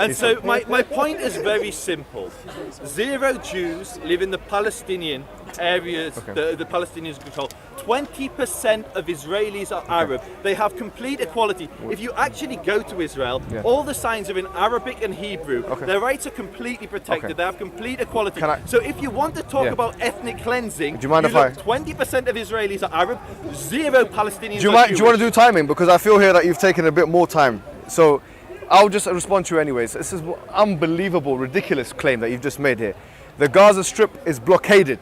And so my point is very simple. 0 Jews live in the Palestinian areas, the Palestinians control. 20% of Israelis are Arab. They have complete equality. If you actually go to Israel, all the signs are in Arabic and Hebrew. Their rights are completely protected. They have complete equality. So if you want to talk about ethnic cleansing, do you mind if 20% of Israelis are Arab, 0 Palestinians do you are Jewish. Do you want to do timing? Because I feel here that you've taken a bit more time. So I'll just respond to you anyways. This is an unbelievable, ridiculous claim that you've just made here. The Gaza Strip is blockaded.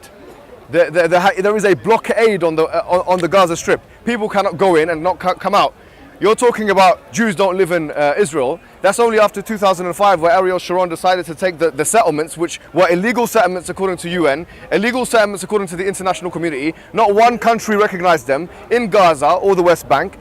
There is a blockade on the Gaza Strip. People cannot go in and not come out. You're talking about Jews don't live in Israel. That's only after 2005 where Ariel Sharon decided to take the settlements, which were illegal settlements according to UN, illegal settlements according to the international community. Not one country recognized them in Gaza or the West Bank.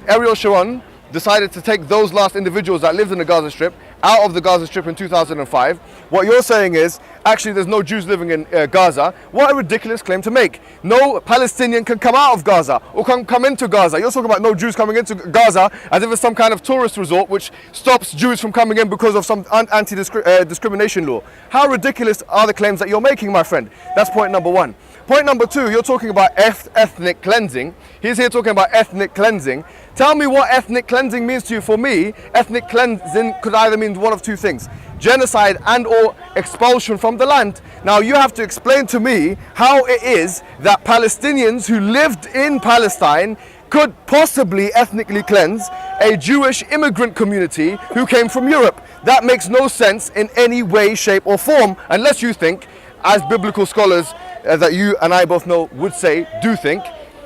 Ariel Sharon decided to take those last individuals that lived in the Gaza Strip out of the Gaza Strip in 2005. What you're saying is, actually there's no Jews living in Gaza. What a ridiculous claim to make. No Palestinian can come out of Gaza or come into Gaza. You're talking about no Jews coming into Gaza as if it's some kind of tourist resort which stops Jews from coming in because of some anti-discrimination law. How ridiculous are the claims that you're making, my friend? That's point number one. Point number two, you're talking about ethnic cleansing. He's here talking about ethnic cleansing. Tell me what ethnic cleansing means to you. For me, ethnic cleansing could either mean one of two things: genocide and or expulsion from the land. Now you have to explain to me how it is that Palestinians who lived in Palestine could possibly ethnically cleanse a Jewish immigrant community who came from Europe. That makes no sense in any way, shape or form, unless you think, as biblical scholars that you and I both know would say, do think,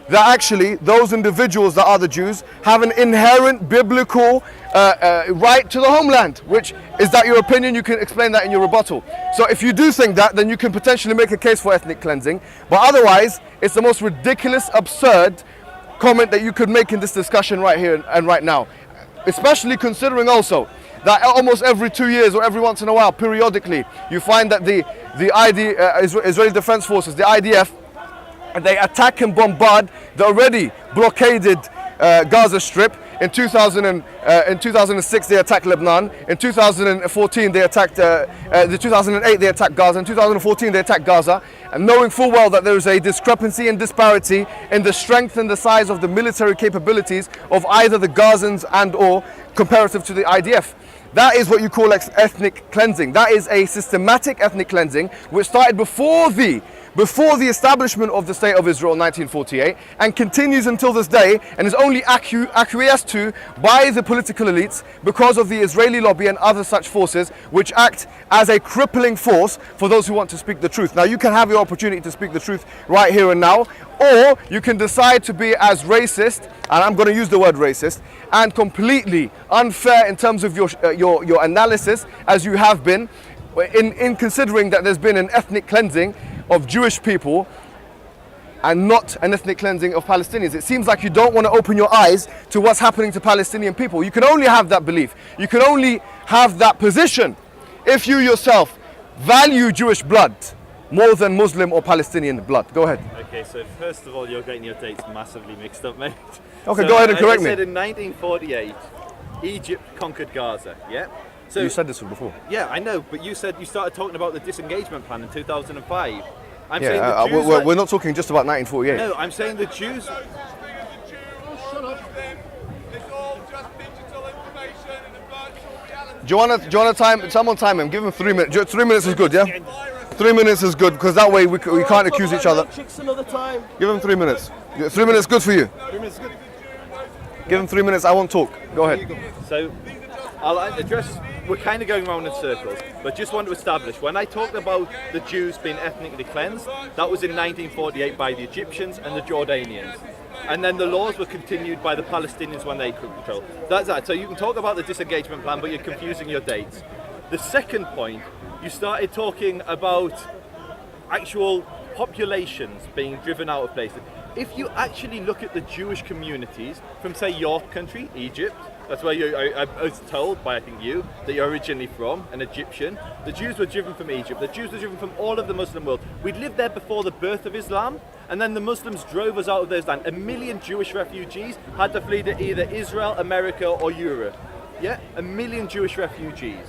that actually those individuals that are the Jews have an inherent biblical right to the homeland. Which is that your opinion? You can explain that in your rebuttal. So if you do think that, then you can potentially make a case for ethnic cleansing. But otherwise, it's the most ridiculous, absurd comment that you could make in this discussion right here and right now. Especially considering also that almost every 2 years or every once in a while, periodically, you find that the Israeli Defense Forces, the IDF, they attack and bombard the already blockaded Gaza Strip. In 2006 they attacked Lebanon. In 2014 they attacked, 2008 they attacked Gaza. In 2014 they attacked Gaza. And knowing full well that there is a discrepancy and disparity in the strength and the size of the military capabilities of either the Gazans and or comparative to the IDF. That is what you call ethnic cleansing. That is a systematic ethnic cleansing which started before the establishment of the State of Israel in 1948 and continues until this day, and is only acquiesced to by the political elites because of the Israeli lobby and other such forces which act as a crippling force for those who want to speak the truth. Now you can have your opportunity to speak the truth right here and now, or you can decide to be as racist, and I'm going to use the word racist, and completely unfair in terms of your analysis as you have been in considering that there's been an ethnic cleansing of Jewish people and not an ethnic cleansing of Palestinians. It seems like you don't want to open your eyes to what's happening to Palestinian people. You can only have that belief. You can only have that position if you yourself value Jewish blood more than Muslim or Palestinian blood. Go ahead. Okay, so first of all, you're getting your dates massively mixed up, mate. Okay, so, go ahead and correct me. I said in 1948, Egypt conquered Gaza, yeah? So, you said this before. Yeah, I know, but you said you started talking about the disengagement plan in 2005. I'm yeah, saying the Jews we're not talking just about 1948. No, I'm saying the Jews... Shut up then. It's all just digital information in a virtual reality. Do you want to time? Someone time him. Give him 3 minutes. 3 minutes is good, yeah? 3 minutes is good because that way we can't accuse each other. Give him 3 minutes. 3 minutes good for you. 3 minutes good. Give him 3 minutes. I won't talk. Go ahead. So I'll address. We're kind of going around in circles, but just want to establish, when I talked about the Jews being ethnically cleansed, that was in 1948 by the Egyptians and the Jordanians. And then the laws were continued by the Palestinians when they took control. That's that. So you can talk about the disengagement plan, but you're confusing your dates. The second point, you started talking about actual populations being driven out of places. If you actually look at the Jewish communities from, say, your country, Egypt, that's where I was told by, I think you, that you're originally from, an Egyptian. The Jews were driven from Egypt. The Jews were driven from all of the Muslim world. We'd lived there before the birth of Islam, and then the Muslims drove us out of those land. 1 million Jewish refugees had to flee to either Israel, America, or Europe. Yeah, 1 million Jewish refugees.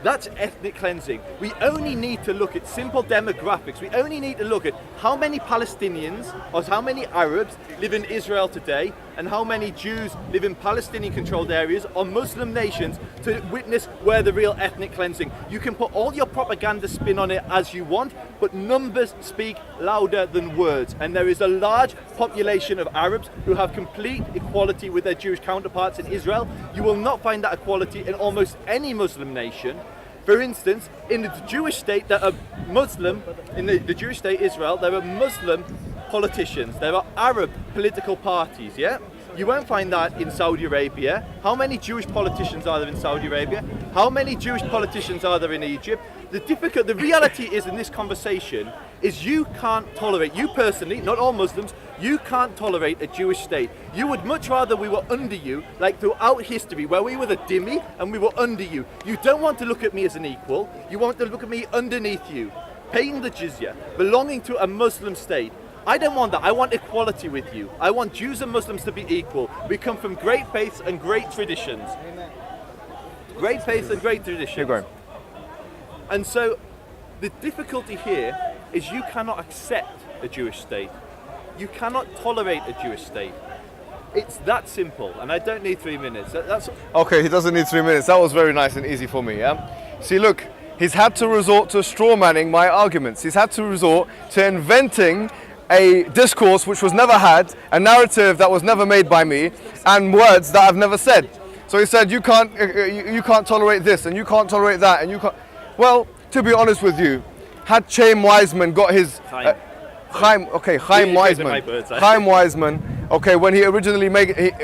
That's ethnic cleansing. We only need to look at simple demographics. We only need to look at how many Palestinians or how many Arabs live in Israel today and how many Jews live in Palestinian-controlled areas or Muslim nations to witness where the real ethnic cleansing. You can put all your propaganda spin on it as you want, but numbers speak louder than words. And there is a large population of Arabs who have complete equality with their Jewish counterparts in Israel. You will not find that equality in almost any Muslim nation. For instance, in the Jewish state, there are Muslim, in the Jewish state Israel, there are Muslim politicians, there are Arab political parties, yeah? You won't find that in Saudi Arabia. How many Jewish politicians are there in Saudi Arabia? How many Jewish politicians are there in Egypt? The reality is in this conversation is you can't tolerate, you personally, not all Muslims, you can't tolerate a Jewish state. You would much rather we were under you, like throughout history, where we were the dhimmi and we were under you. You don't want to look at me as an equal, you want to look at me underneath you, paying the jizya, belonging to a Muslim state. I don't want that. I want equality with you. I want Jews and Muslims to be equal. We come from great faiths and great traditions. Great faiths and great traditions. Keep going. And so the difficulty here is you cannot accept a Jewish state. You cannot tolerate a Jewish state. It's that simple, and I don't need 3 minutes. That's Okay, he doesn't need 3 minutes. That was very nice and easy for me, yeah? See, look, he's had to resort to straw manning my arguments. He's had to resort to inventing a discourse which was never had, a narrative that was never made by me, and words that I've never said. So he said, you can't tolerate this, and you can't tolerate that, and you can't... Well, to be honest with you, had Chaim Wiseman got his... Chaim Wiseman, okay, when he originally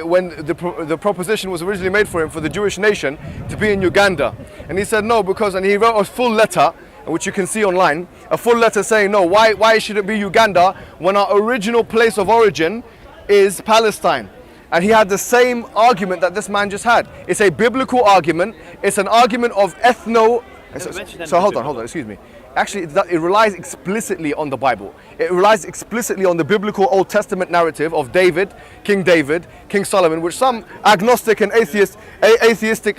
when the proposition was originally made for him for the Jewish nation to be in Uganda, and he said no because, and he wrote a full letter, which you can see online, a full letter saying no, why should it be Uganda when our original place of origin is Palestine? And he had the same argument that this man just had. It's a biblical argument. It's an argument of So hold on, excuse me. Actually, it relies explicitly on the Bible. It relies explicitly on the biblical Old Testament narrative of David, King Solomon, which some agnostic and atheistic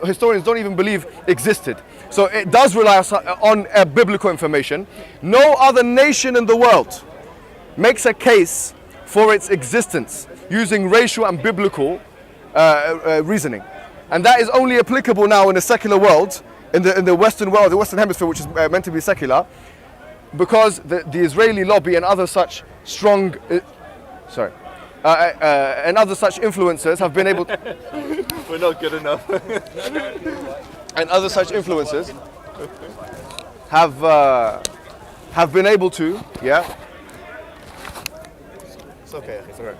historians don't even believe existed. So it does rely on biblical information. No other nation in the world makes a case for its existence using racial and biblical reasoning. And that is only applicable now in the secular world, in the Western world, the Western Hemisphere, which is meant to be secular, because the Israeli lobby and other such strong, and other such influencers have been able to... We're not good enough. And other such influencers have been able to, yeah? It's okay, it's all right.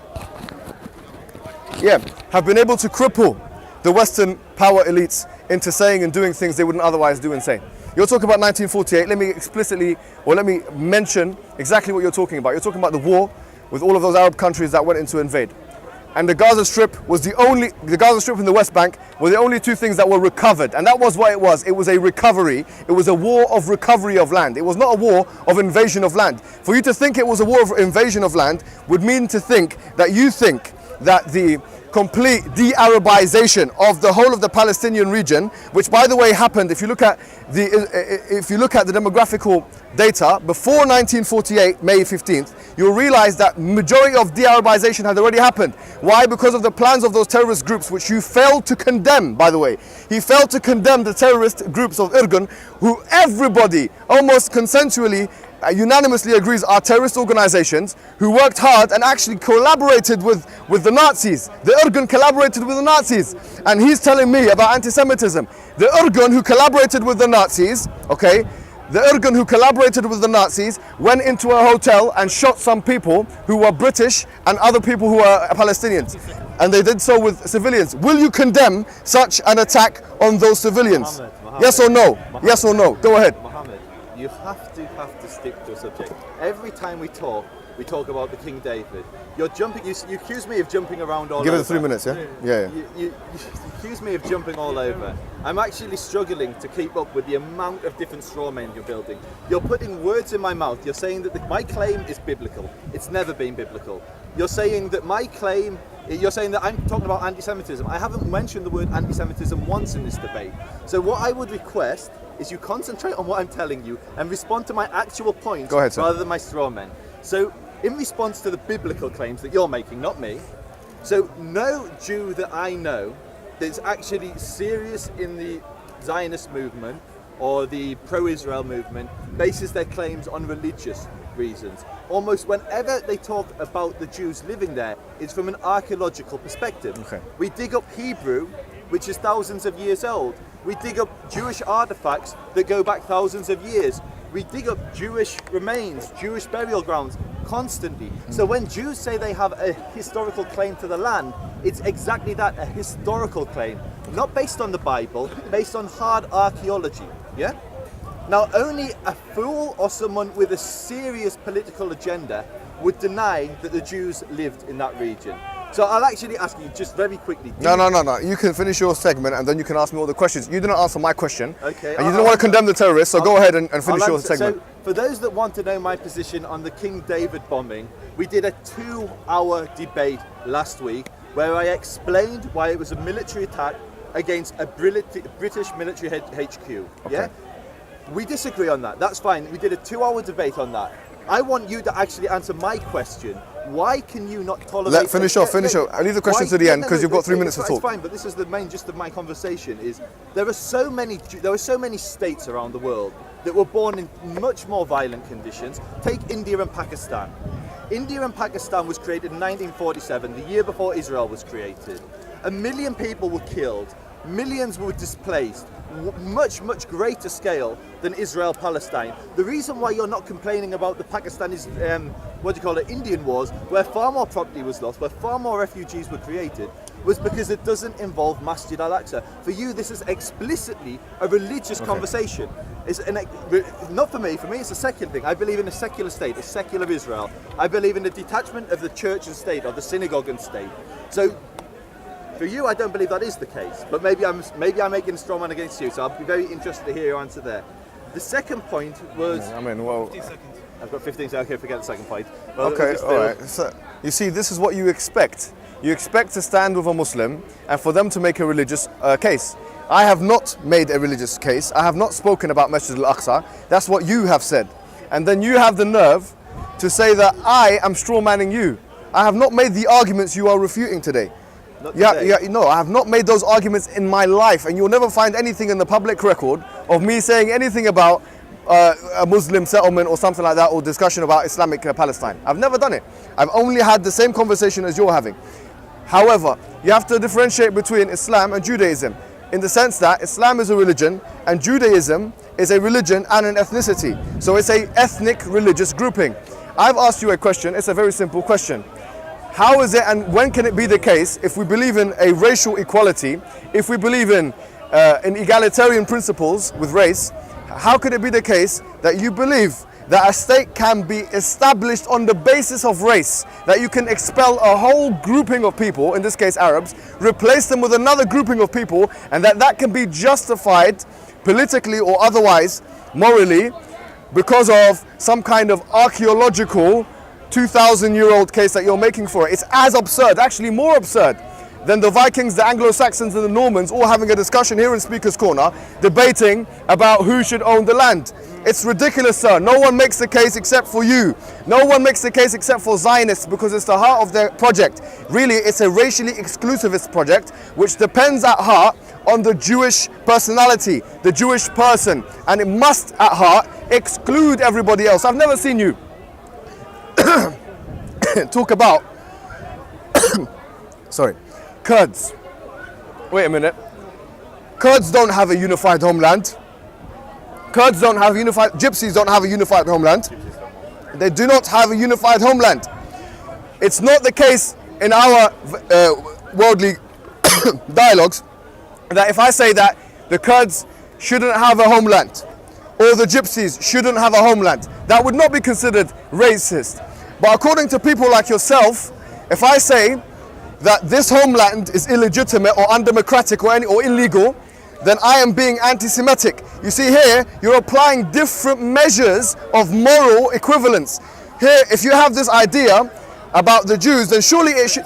Yeah, have been able to cripple the Western power elites into saying and doing things they wouldn't otherwise do and say. You're talking about 1948. Let me mention exactly what you're talking about. You're talking about the war with all of those Arab countries that went in to invade. And the Gaza Strip the Gaza Strip and the West Bank were the only two things that were recovered. And that was what it was. It was a recovery. It was a war of recovery of land. It was not a war of invasion of land. For you to think it was a war of invasion of land would mean to think that the complete de-Arabization of the whole of the Palestinian region, which by the way happened, if you look at the demographical data before 1948, May 15th, you'll realize that majority of de-Arabization had already happened. Why? Because of the plans of those terrorist groups, which you failed to condemn, by the way. He failed to condemn the terrorist groups of Irgun, who everybody almost consensually unanimously agrees are terrorist organizations who worked hard and actually collaborated with the Nazis. The Irgun collaborated with the Nazis. And he's telling me about anti-Semitism. The Irgun who collaborated with the Nazis, okay, the Irgun who collaborated with the Nazis went into a hotel and shot some people who were British and other people who were Palestinians. And they did so with civilians. Will you condemn such an attack on those civilians? Mohammed. Yes or no? Yes or no? Go ahead. Mohammed, you have to stick to a subject. Every time we talk about the King David. You're jumping. You accuse me of jumping around all over. Give it 3 minutes, yeah? Yeah. You accuse me of jumping all over. I'm actually struggling to keep up with the amount of different straw men you're building. You're putting words in my mouth. You're saying that my claim is biblical. It's never been biblical. You're saying that my claim You're saying that I'm talking about anti-Semitism. I haven't mentioned the word anti-Semitism once in this debate. So what I would request is you concentrate on what I'm telling you and respond to my actual points rather than my straw men. So in response to the biblical claims that you're making, not me, so no Jew that I know that's actually serious in the Zionist movement or the pro-Israel movement bases their claims on religious reasons. Almost whenever they talk about the Jews living there, it's from an archaeological perspective. Okay. We dig up Hebrew, which is thousands of years old. We dig up Jewish artifacts that go back thousands of years. We dig up Jewish remains, Jewish burial grounds constantly. So when Jews say they have a historical claim to the land, it's exactly that, a historical claim. Not based on the Bible, based on hard archaeology. Yeah? Now, only a fool or someone with a serious political agenda would deny that the Jews lived in that region. So I'll actually ask you just very quickly. No. You can finish your segment and then you can ask me all the questions. You didn't answer my question. Okay. And you didn't want to condemn the terrorists, so go ahead and finish your segment. So for those that want to know my position on the King David bombing, we did a 2-hour debate last week where I explained why it was a military attack against a British military HQ. Okay. Yeah? We disagree on that. That's fine. We did a 2-hour debate on that. I want you to actually answer my question. Why can you not tolerate... Finish off. I leave the question to the end because you've got 3 minutes to talk. It's fine, but this is the main gist of my conversation is there are so many states around the world that were born in much more violent conditions. Take India and Pakistan. India and Pakistan was created in 1947, the year before Israel was created. 1 million people were killed. Millions were displaced, much greater scale than Israel-Palestine. The reason why you're not complaining about the Pakistani's, Indian wars, where far more property was lost, where far more refugees were created, was because it doesn't involve Masjid al-Aqsa. For you, this is explicitly a religious conversation. Not for me it's a secular thing. I believe in a secular state, a secular Israel. I believe in the detachment of the church and state, or the synagogue and state. So, for you, I don't believe that is the case, but maybe I'm making a straw man against you, so I'll be very interested to hear your answer there. The second point was... 15 seconds. I've got 15 seconds, okay, forget the second point. Well, okay, alright. So, you see, this is what you expect. You expect to stand with a Muslim and for them to make a religious case. I have not made a religious case. I have not spoken about Masjid al-Aqsa. That's what you have said. And then you have the nerve to say that I am straw manning you. I have not made the arguments you are refuting today. No, I have not made those arguments in my life, and you'll never find anything in the public record of me saying anything about a Muslim settlement or something like that, or discussion about Islamic Palestine. I've never done it. I've only had the same conversation as you're having. However, you have to differentiate between Islam and Judaism, in the sense that Islam is a religion and Judaism is a religion and an ethnicity. So it's a ethnic religious grouping. I've asked you a question. It's a very simple question. How is it and when can it be the case, if we believe in a racial equality, if we believe in egalitarian principles with race, how could it be the case that you believe that a state can be established on the basis of race, that you can expel a whole grouping of people, in this case Arabs, replace them with another grouping of people, and that can be justified politically or otherwise, morally, because of some kind of archaeological 2,000-year-old case that you're making for it? It's as absurd, actually more absurd, than the Vikings, the Anglo-Saxons and the Normans all having a discussion here in Speaker's Corner, debating about who should own the land. It's ridiculous, sir. No one makes the case except for you. No one makes the case except for Zionists, because it's the heart of their project. Really, it's a racially exclusivist project, which depends at heart on the Jewish personality, the Jewish person, and it must at heart exclude everybody else. I've never seen you talk about Kurds. Wait a minute. Kurds don't have a unified homeland. Kurds don't have unified, Gypsies don't have a unified homeland. They do not have a unified homeland. It's not the case in our worldly dialogues that if I say that the Kurds shouldn't have a homeland or the Gypsies shouldn't have a homeland, that would not be considered racist. But according to people like yourself, if I say that this homeland is illegitimate or undemocratic or illegal, then I am being anti-Semitic. You see here, you're applying different measures of moral equivalence. Here, if you have this idea about the Jews, then surely it should...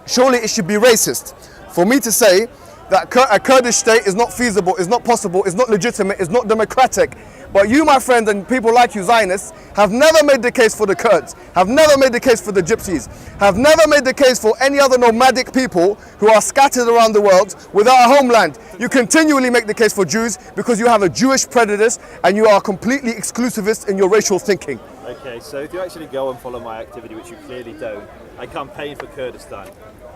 Surely it should be racist for me to say that a Kurdish state is not feasible, is not possible, is not legitimate, is not democratic. But you, my friend, and people like you, Zionists, have never made the case for the Kurds, have never made the case for the Gypsies, have never made the case for any other nomadic people who are scattered around the world without a homeland. You continually make the case for Jews because you have a Jewish prejudice and you are completely exclusivist in your racial thinking. Okay, so if you actually go and follow my activity, which you clearly don't, I campaign for Kurdistan.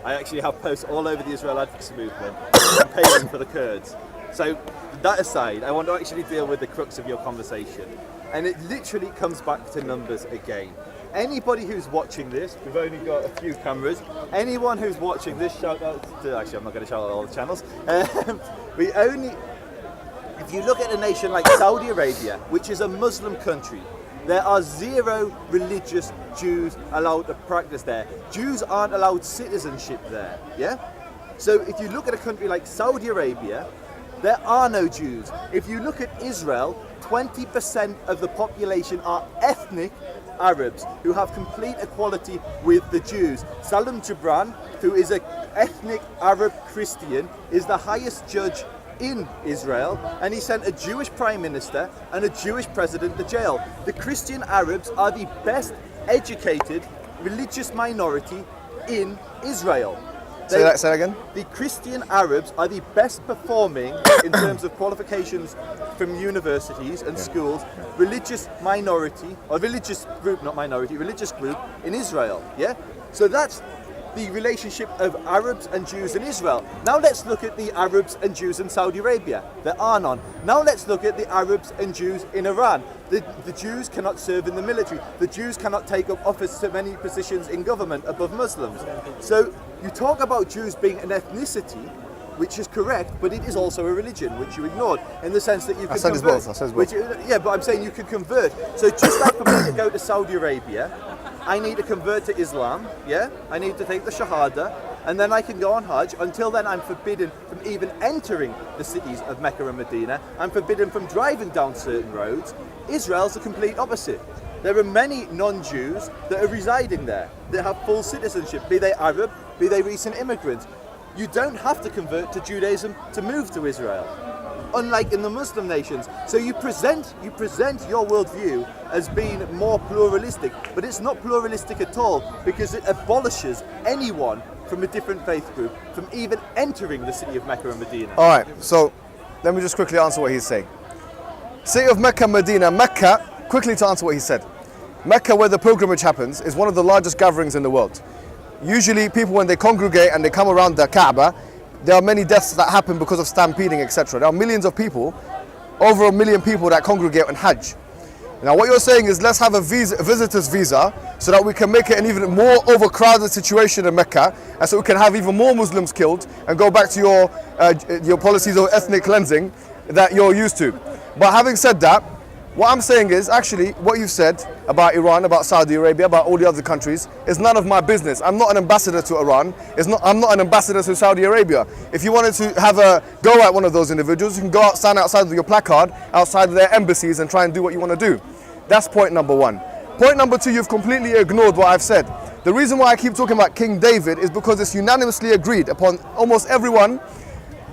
I actually have posts all over the Israel advocacy movement campaigning for the Kurds. So that aside, I want to actually deal with the crux of your conversation. And it literally comes back to numbers again. Anybody who's watching this, we've only got a few cameras, anyone who's watching this, shout out to, actually I'm not going to shout out all the channels. If you look at a nation like Saudi Arabia, which is a Muslim country, there are 0 religious Jews allowed to practice there. Jews aren't allowed citizenship there, yeah? So if you look at a country like Saudi Arabia, there are no Jews. If you look at Israel, 20% of the population are ethnic Arabs who have complete equality with the Jews. Salam Gibran, who is an ethnic Arab Christian, is the highest judge in Israel, and he sent a Jewish prime minister and a Jewish president to jail. The Christian Arabs are the best educated religious minority in Israel. Say that again? The Christian Arabs are the best performing in terms of qualifications from universities and schools, religious minority, or religious group, not minority, religious group in Israel, yeah? So that's the relationship of Arabs and Jews in Israel. Now let's look at the Arabs and Jews in Saudi Arabia. There are none. Now let's look at the Arabs and Jews in Iran. The Jews cannot serve in the military. The Jews cannot take up office to many positions in government above Muslims. So you talk about Jews being an ethnicity, which is correct, but it is also a religion, which you ignored, in the sense that you can convert. I said both. Yeah, but I'm saying you can convert. So just like for me to go to Saudi Arabia, I need to convert to Islam, yeah? I need to take the Shahada, and then I can go on Hajj. Until then, I'm forbidden from even entering the cities of Mecca and Medina. I'm forbidden from driving down certain roads. Israel's the complete opposite. There are many non-Jews that are residing there, that have full citizenship, be they Arab, be they recent immigrants. You don't have to convert to Judaism to move to Israel, unlike in the Muslim nations. So you present your worldview as being more pluralistic, but it's not pluralistic at all, because it abolishes anyone from a different faith group from even entering the city of Mecca and Medina. All right, so let me just quickly answer what he's saying. City of Mecca, Medina, Mecca, quickly to answer what he said. Mecca, where the pilgrimage happens, is one of the largest gatherings in the world. Usually people, when they congregate and they come around the Kaaba, there are many deaths that happen because of stampeding, etc. There are millions of people, over 1 million people that congregate on Hajj. Now what you're saying is, let's have a visitor's visa so that we can make it an even more overcrowded situation in Mecca, and so we can have even more Muslims killed and go back to your policies of ethnic cleansing that you're used to. But having said that, what I'm saying is, actually, what you said about Iran, about Saudi Arabia, about all the other countries, is none of my business. I'm not an ambassador to Iran. I'm not an ambassador to Saudi Arabia. If you wanted to have a go at one of those individuals, you can go out, stand outside with your placard, outside of their embassies, and try and do what you want to do. That's point number one. Point number two, you've completely ignored what I've said. The reason why I keep talking about King David is because it's unanimously agreed upon almost everyone,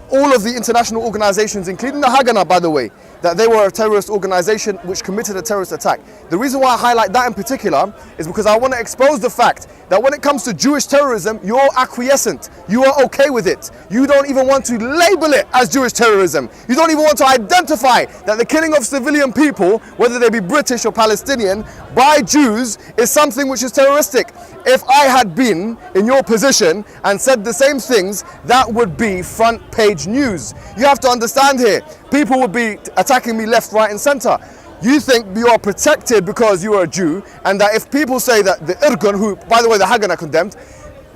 all of the international organizations, including the Haganah, by the way, that they were a terrorist organization which committed a terrorist attack. The reason why I highlight that in particular is because I want to expose the fact that when it comes to Jewish terrorism, you're acquiescent. You are okay with it. You don't even want to label it as Jewish terrorism. You don't even want to identify that the killing of civilian people, whether they be British or Palestinian, by Jews is something which is terroristic. If I had been in your position and said the same things, that would be front page news. You have to understand here, people would be attacking me left, right and center. You think you are protected because you are a Jew, and that if people say that the Irgun, who, by the way, the Haganah condemned,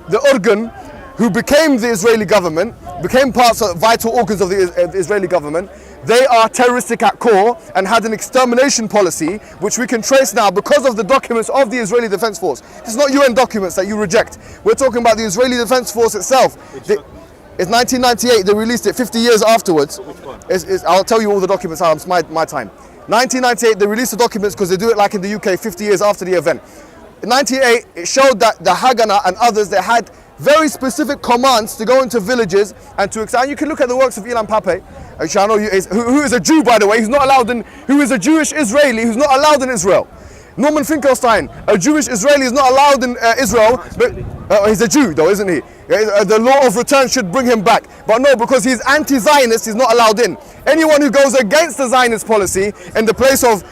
the Irgun, who became the Israeli government, became parts of vital organs of the Israeli government, they are terroristic at core and had an extermination policy, which we can trace now because of the documents of the Israeli Defense Force. It's not UN documents that you reject. We're talking about the Israeli Defense Force itself. It's 1998, they released it 50 years afterwards. Which one? I'll tell you all the documents how it's my time. 1998, they released the documents because they do it like in the UK 50 years after the event. In 98, it showed that the Haganah and others, they had very specific commands to go into villages and to exile. You can look at the works of Ilan Pappé, which I know who is a Jew, by the way, who is a Jewish Israeli who's not allowed in Israel. Norman Finkelstein, a Jewish Israeli, is not allowed in Israel, but he's a Jew though, isn't he? The law of return should bring him back. But no, because he's anti-Zionist, he's not allowed in. Anyone who goes against the Zionist policy in the place of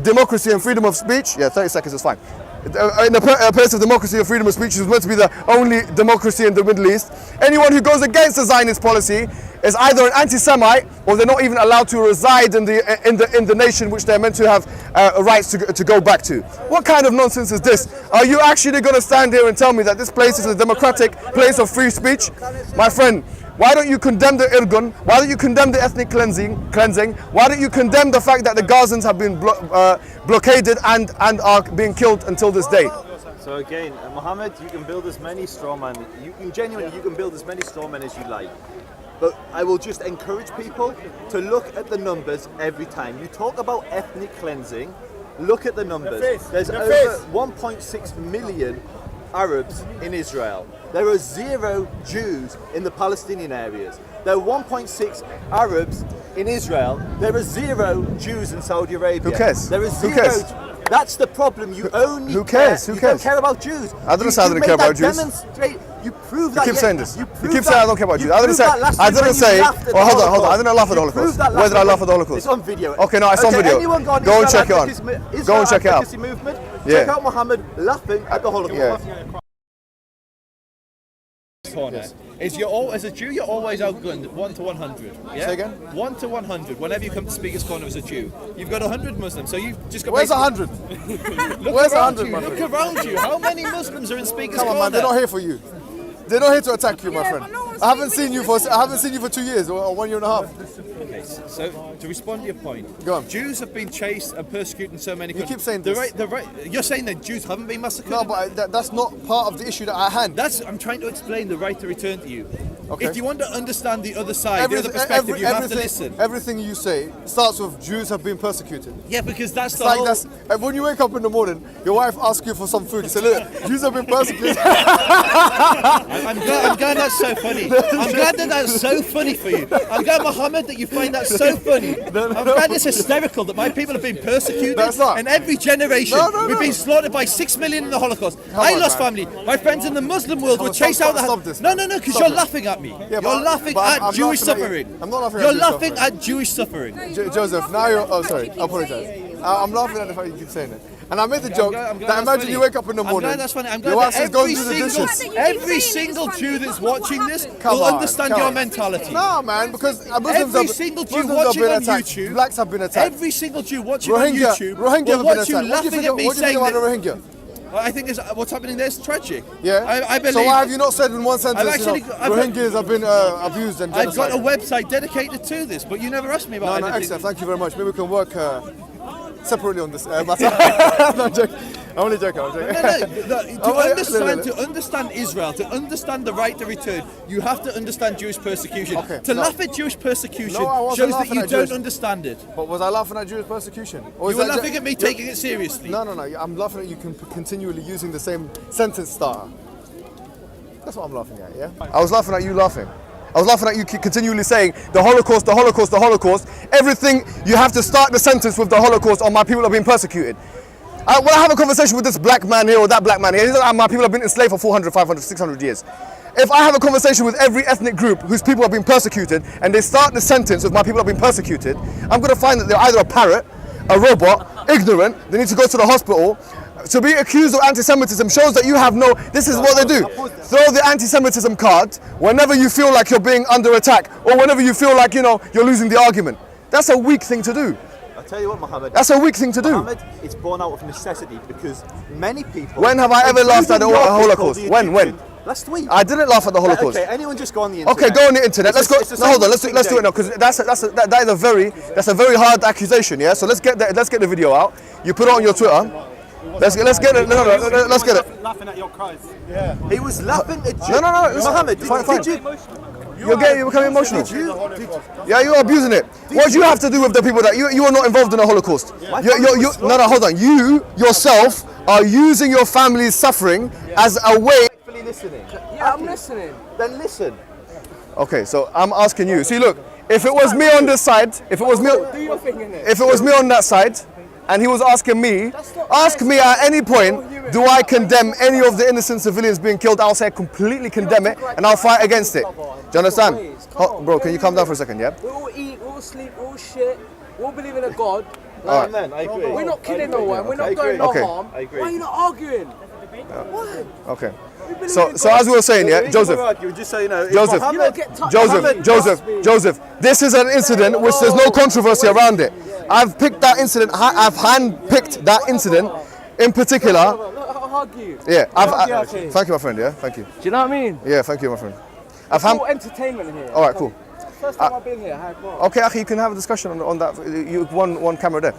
democracy and freedom of speech, yeah, 30 seconds is fine. In the place of democracy and freedom of speech, is meant to be the only democracy in the Middle East. Anyone who goes against the Zionist policy is either an anti-Semite or they're not even allowed to reside in the nation which they're meant to have rights to go back to. What kind of nonsense is this? Are you actually going to stand here and tell me that this place is a democratic place of free speech? My friend, why don't you condemn the Irgun? Why don't you condemn the ethnic cleansing? Why don't you condemn the fact that the Gazans have been blockaded and are being killed until this day? So again, Mohammed, you can build as many strawmen. You can build as many strawmen as you like. But I will just encourage people to look at the numbers every time. You talk about ethnic cleansing, look at the numbers. There's over 1.6 million Arabs in Israel. There are 0 Jews in the Palestinian areas. There are 1.6 Arabs in Israel. There are 0 Jews in Saudi Arabia. Who cares? There are Who 0. cares? That's the problem. You only Who cares? You Who cares? don't care about Jews. I didn't say I didn't care about Jews. You prove that. You keep saying this. You keep saying I don't care about Jews. I didn't say. Oh, hold on. I didn't laugh at the Holocaust. Where did I laugh at the Holocaust? It's on video. Okay, no, it's on video. Go and check it out. Go and check it out. Movement. Yeah. Check out Mohammed laughing at the Holocaust. Yeah. Is as a Jew, you're always outgunned 1 to 100. Yeah? Say again? 1 to 100. Whenever you come to Speaker's Corner as a Jew, you've got 100 Muslims. So you've just got. Where's 100? Where's 100? Look around you. How many Muslims are in Speaker's Come on, Corner? man. They're not here for you. They're not here to attack you, my friend. I haven't seen you for 2 years or 1 year and a half. Okay, so to respond to your point, Go on. Jews have been chased and persecuted in so many countries. keep saying this. You're saying that Jews haven't been massacred? No, but that's not part of the issue that I hand. I'm trying to explain the right to return to you. Okay. If you want to understand the other side, the other perspective, you have to listen. Everything you say starts with Jews have been persecuted. Yeah, because that's It's the like whole... when you wake up in the morning, your wife asks you for some food. You say, look, Jews have been persecuted. I'm glad that's so funny. I'm glad that that's so funny for you. I'm glad, Mohammed, that you find that so funny. I'm glad it's hysterical that my people have been persecuted. That's not. And every generation, No. we've been slaughtered by 6 million in the Holocaust. I on, lost man. family. My friends in the Muslim world were chased out. Stop this, No, man. because Stop you're it. laughing at me. Yeah, You're but laughing I'm at Jewish laughing at you. suffering. I'm not laughing at You're Jewish laughing suffering. at Jewish suffering. Joseph, now you're... Oh, sorry. I apologize. I'm laughing at the fact you keep saying it. And I made the joke I'm glad that that's imagine funny. you wake up in the morning. I'm glad that's funny. I'm your glad wife that is going through the dishes. every single Jew that's watching this Come will on, understand come your on. mentality. No, man, because Every single Jew Muslims have watching been on attacked. YouTube, Blacks have been attacked. every single Jew watching on YouTube Rohingya will have been watch you attacked. laughing at me What do you saying think about the that. Rohingya? I think what's happening there is tragic. Yeah. I believe. So why have you not said in one sentence, I've Rohingyas have been abused and I've got genocided? a website dedicated to this, but you never asked me about No, anything. excellent. Thank you very much. Maybe we can work separately on this matter. I'm joking. I'm only joking. I'm joking. No. To understand Israel, to understand the right to return, you have to understand Jewish persecution. Okay, to no. laugh at Jewish persecution No, I wasn't shows that laughing you at don't Jewish- understand it. But was I laughing at Jewish persecution? Or You is were that laughing at me taking it seriously. No. I'm laughing at you continually using the same sentence starter. That's what I'm laughing at, yeah? I was laughing at you laughing. I was laughing at you continually saying, the Holocaust, the Holocaust, the Holocaust. Everything, you have to start the sentence with the Holocaust or my people are being persecuted. When I have a conversation with this black man here or that black man here, he says, my people have been enslaved for 400, 500, 600 years. If I have a conversation with every ethnic group whose people have been persecuted and they start the sentence with my people have been persecuted, I'm going to find that they're either a parrot, a robot, ignorant, they need to go to the hospital. To be accused of anti-Semitism shows that you have no... This is what they do. Throw the anti-Semitism card whenever you feel like you're being under attack or whenever you feel like, you're losing the argument. That's a weak thing to do. I'll tell you what, Mohammed. That's a weak thing to do. Mohammed, it's born out of necessity because many people... When have I ever laughed at the Holocaust? When? Last week. I didn't laugh at the Holocaust. Okay, anyone just go on the internet. Okay, go on the internet. Let's go. No, hold on. Let's do it now because that's a very hard accusation. Yeah. So let's get the video out. You put it on your Twitter. Let's get it. Let's get it. Laughing at your cries. Yeah. He was laughing at you. No. Mohammed, Fine. did you? You're becoming emotional. Yeah, you're abusing it. What do you have to do with the people that you are not involved in the Holocaust? Hold on. You yourself are using your family's suffering as a way. Listening. Yeah, I'm listening. Then listen. Okay, so I'm asking you. See, look, if it was me on this side, if it was me, Do your thing in it. if it was me on that side, and he was asking me, ask me at any point, do I condemn any of the innocent civilians being killed? I'll say I completely condemn it, and I'll fight against it. Do you understand? Bro, can you calm down for a second, yeah? We all eat, we all sleep, we all shit, we all believe in a God. Alright. Man, I agree. We're not killing no one, we're I not agree. doing no Okay. harm. I agree. Why are you not arguing? Why? Okay. We believe So in so God. as we were saying, yeah, Joseph, Just so you know, Joseph, You don't get touched. Joseph, this is an incident which there's no controversy around it. I've picked that incident, I've hand-picked that incident in particular. I'll hug you. Yeah, Okay. thank you, my friend, yeah, thank you. Do you know what I mean? Yeah, thank you, my friend. I've It's hand, all entertainment here. all right, cool. First time I've been here, how come? Okay, Akhi, you can have a discussion on that. You one camera there.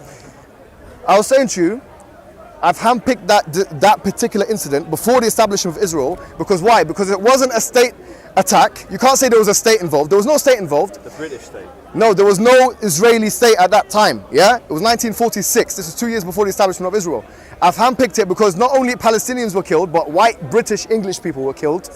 I was saying to you, I've handpicked that particular incident before the establishment of Israel. Because why? Because it wasn't a state attack. You can't say there was a state involved. There was no state involved. the British state. No, there was no Israeli state at that time. Yeah, it was 1946. This is 2 years before the establishment of Israel. I've handpicked it because not only Palestinians were killed, but white British English people were killed.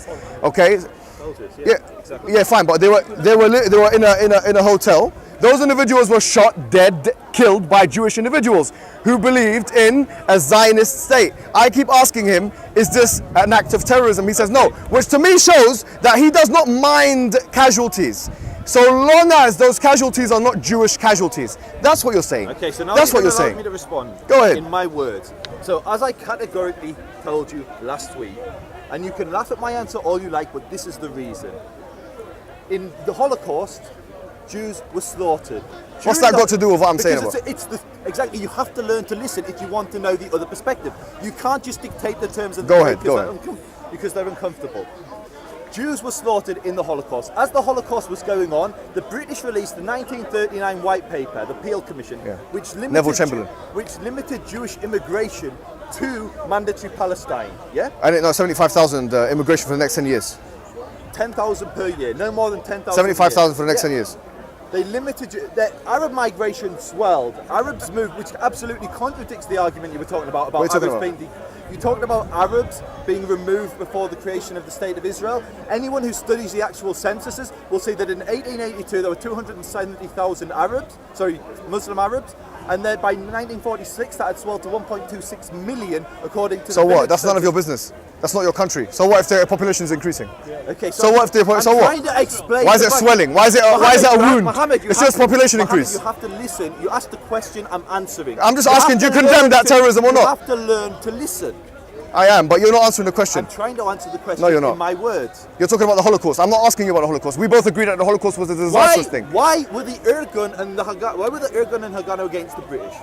Okay. Soldiers, Yeah, exactly. yeah, fine, but they were in a hotel. Those individuals were shot dead, killed by Jewish individuals who believed in a Zionist state. I keep asking him, is this an act of terrorism? He says no, which to me shows that he does not mind casualties, so long as those casualties are not Jewish casualties. That's what you're saying. Okay, so now that's what you're allowed saying. me to respond. Go ahead. In my words. So as I categorically told you last week, and you can laugh at my answer all you like, but this is the reason. In the Holocaust, Jews were slaughtered. What's During that got to do with what I'm saying because about? exactly, you have to learn to listen if you want to know the other perspective. You can't just dictate the terms of the Go debate ahead, go ahead. because they're uncomfortable. Jews were slaughtered in the Holocaust. As the Holocaust was going on, the British released the 1939 White Paper, the Peel Commission, Yeah. which Neville Chamberlain. which limited Jewish immigration to mandatory Palestine. Yeah, I didn't know 75,000 immigration for the next 10 years. 10,000 per year, no more than 10,000. 75,000 for the next 10 years. They limited the Arab migration swelled. Arabs moved, which absolutely contradicts the argument you were talking about What are you talking Arabs being. You talked about Arabs being removed before the creation of the State of Israel. Anyone who studies the actual censuses will see that in 1882 there were 270,000 Arabs, Muslim Arabs, and then by 1946 that had swelled to 1.26 million, according to. So the what? village That's none of your census. business. That's not your country. So what if their population is increasing? Okay, So what if they? So I'm what? trying to explain Why is the it fact- swelling? Why is it a wound? Mohammed, It's just population Mohammed, increase. You have to listen. You asked the question, I'm answering. I'm just You asking, have do you to condemn learn that terrorism or You not? have to learn to listen. I am, but you're not answering the question. I'm trying to answer the question No, you're not. in my words. You're talking about the Holocaust. I'm not asking you about the Holocaust. We both agreed that the Holocaust was a disastrous thing Why were the Irgun and Haganah against the British?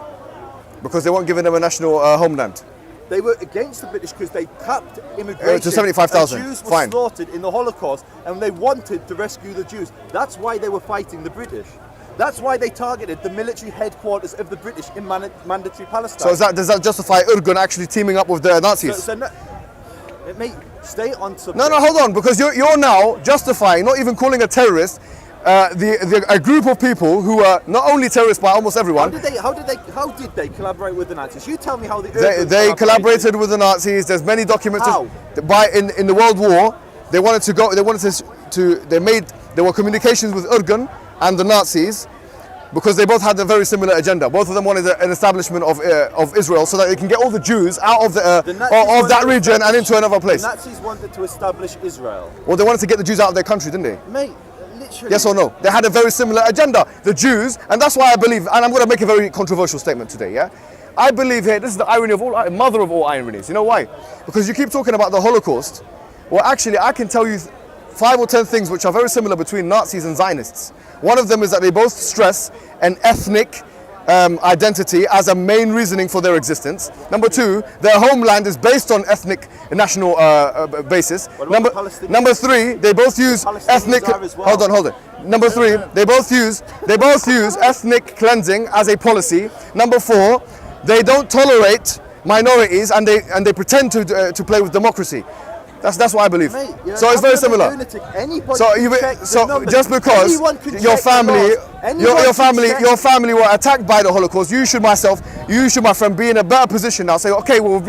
because they weren't giving them a national homeland. They were against the British because they capped immigration. To 75,000. And Jews were Fine. slaughtered in the Holocaust, and they wanted to rescue the Jews. That's why they were fighting the British. That's why they targeted the military headquarters of the British in mandatory Palestine. So does that justify Irgun actually teaming up with the Nazis? Mate, stay on subject. No, hold on, because you're now justifying, not even calling a terrorist, a group of people who are not only terrorists by almost everyone. How did they collaborate with the Nazis? You tell me how the They collaborated with the Nazis. There's many documents. How? In the World War, they wanted to go. They wanted there were communications with Irgun and the Nazis because they both had a very similar agenda. Both of them wanted an establishment of Israel so that they can get all the Jews out of of that region and into another place. The Nazis wanted to establish Israel. Well, they wanted to get the Jews out of their country, didn't they? Mate, literally. Yes or no? They had a very similar agenda. The Jews, and that's why I believe, and I'm going to make a very controversial statement today, yeah? I believe here, this is the irony of all, mother of all ironies. You know why? Because you keep talking about the Holocaust. Well, actually, I can tell you 5 or 10 things which are very similar between Nazis and Zionists. One of them is that they both stress an ethnic identity as a main reasoning for their existence. Number 2, their homeland is based on ethnic national basis. Number 3, they both use ethnic. are as well. Hold on. Number 3, they both use ethnic cleansing as a policy. Number 4, they don't tolerate minorities and they pretend to play with democracy. That's what I believe. Mate, you're So it's an very absolute similar. lunatic. Anybody So can check the numbers. just because Anyone can your check the family, laws. Anyone can check- your family were attacked by the Holocaust, you should, my friend, be in a better position now. Say, okay, well,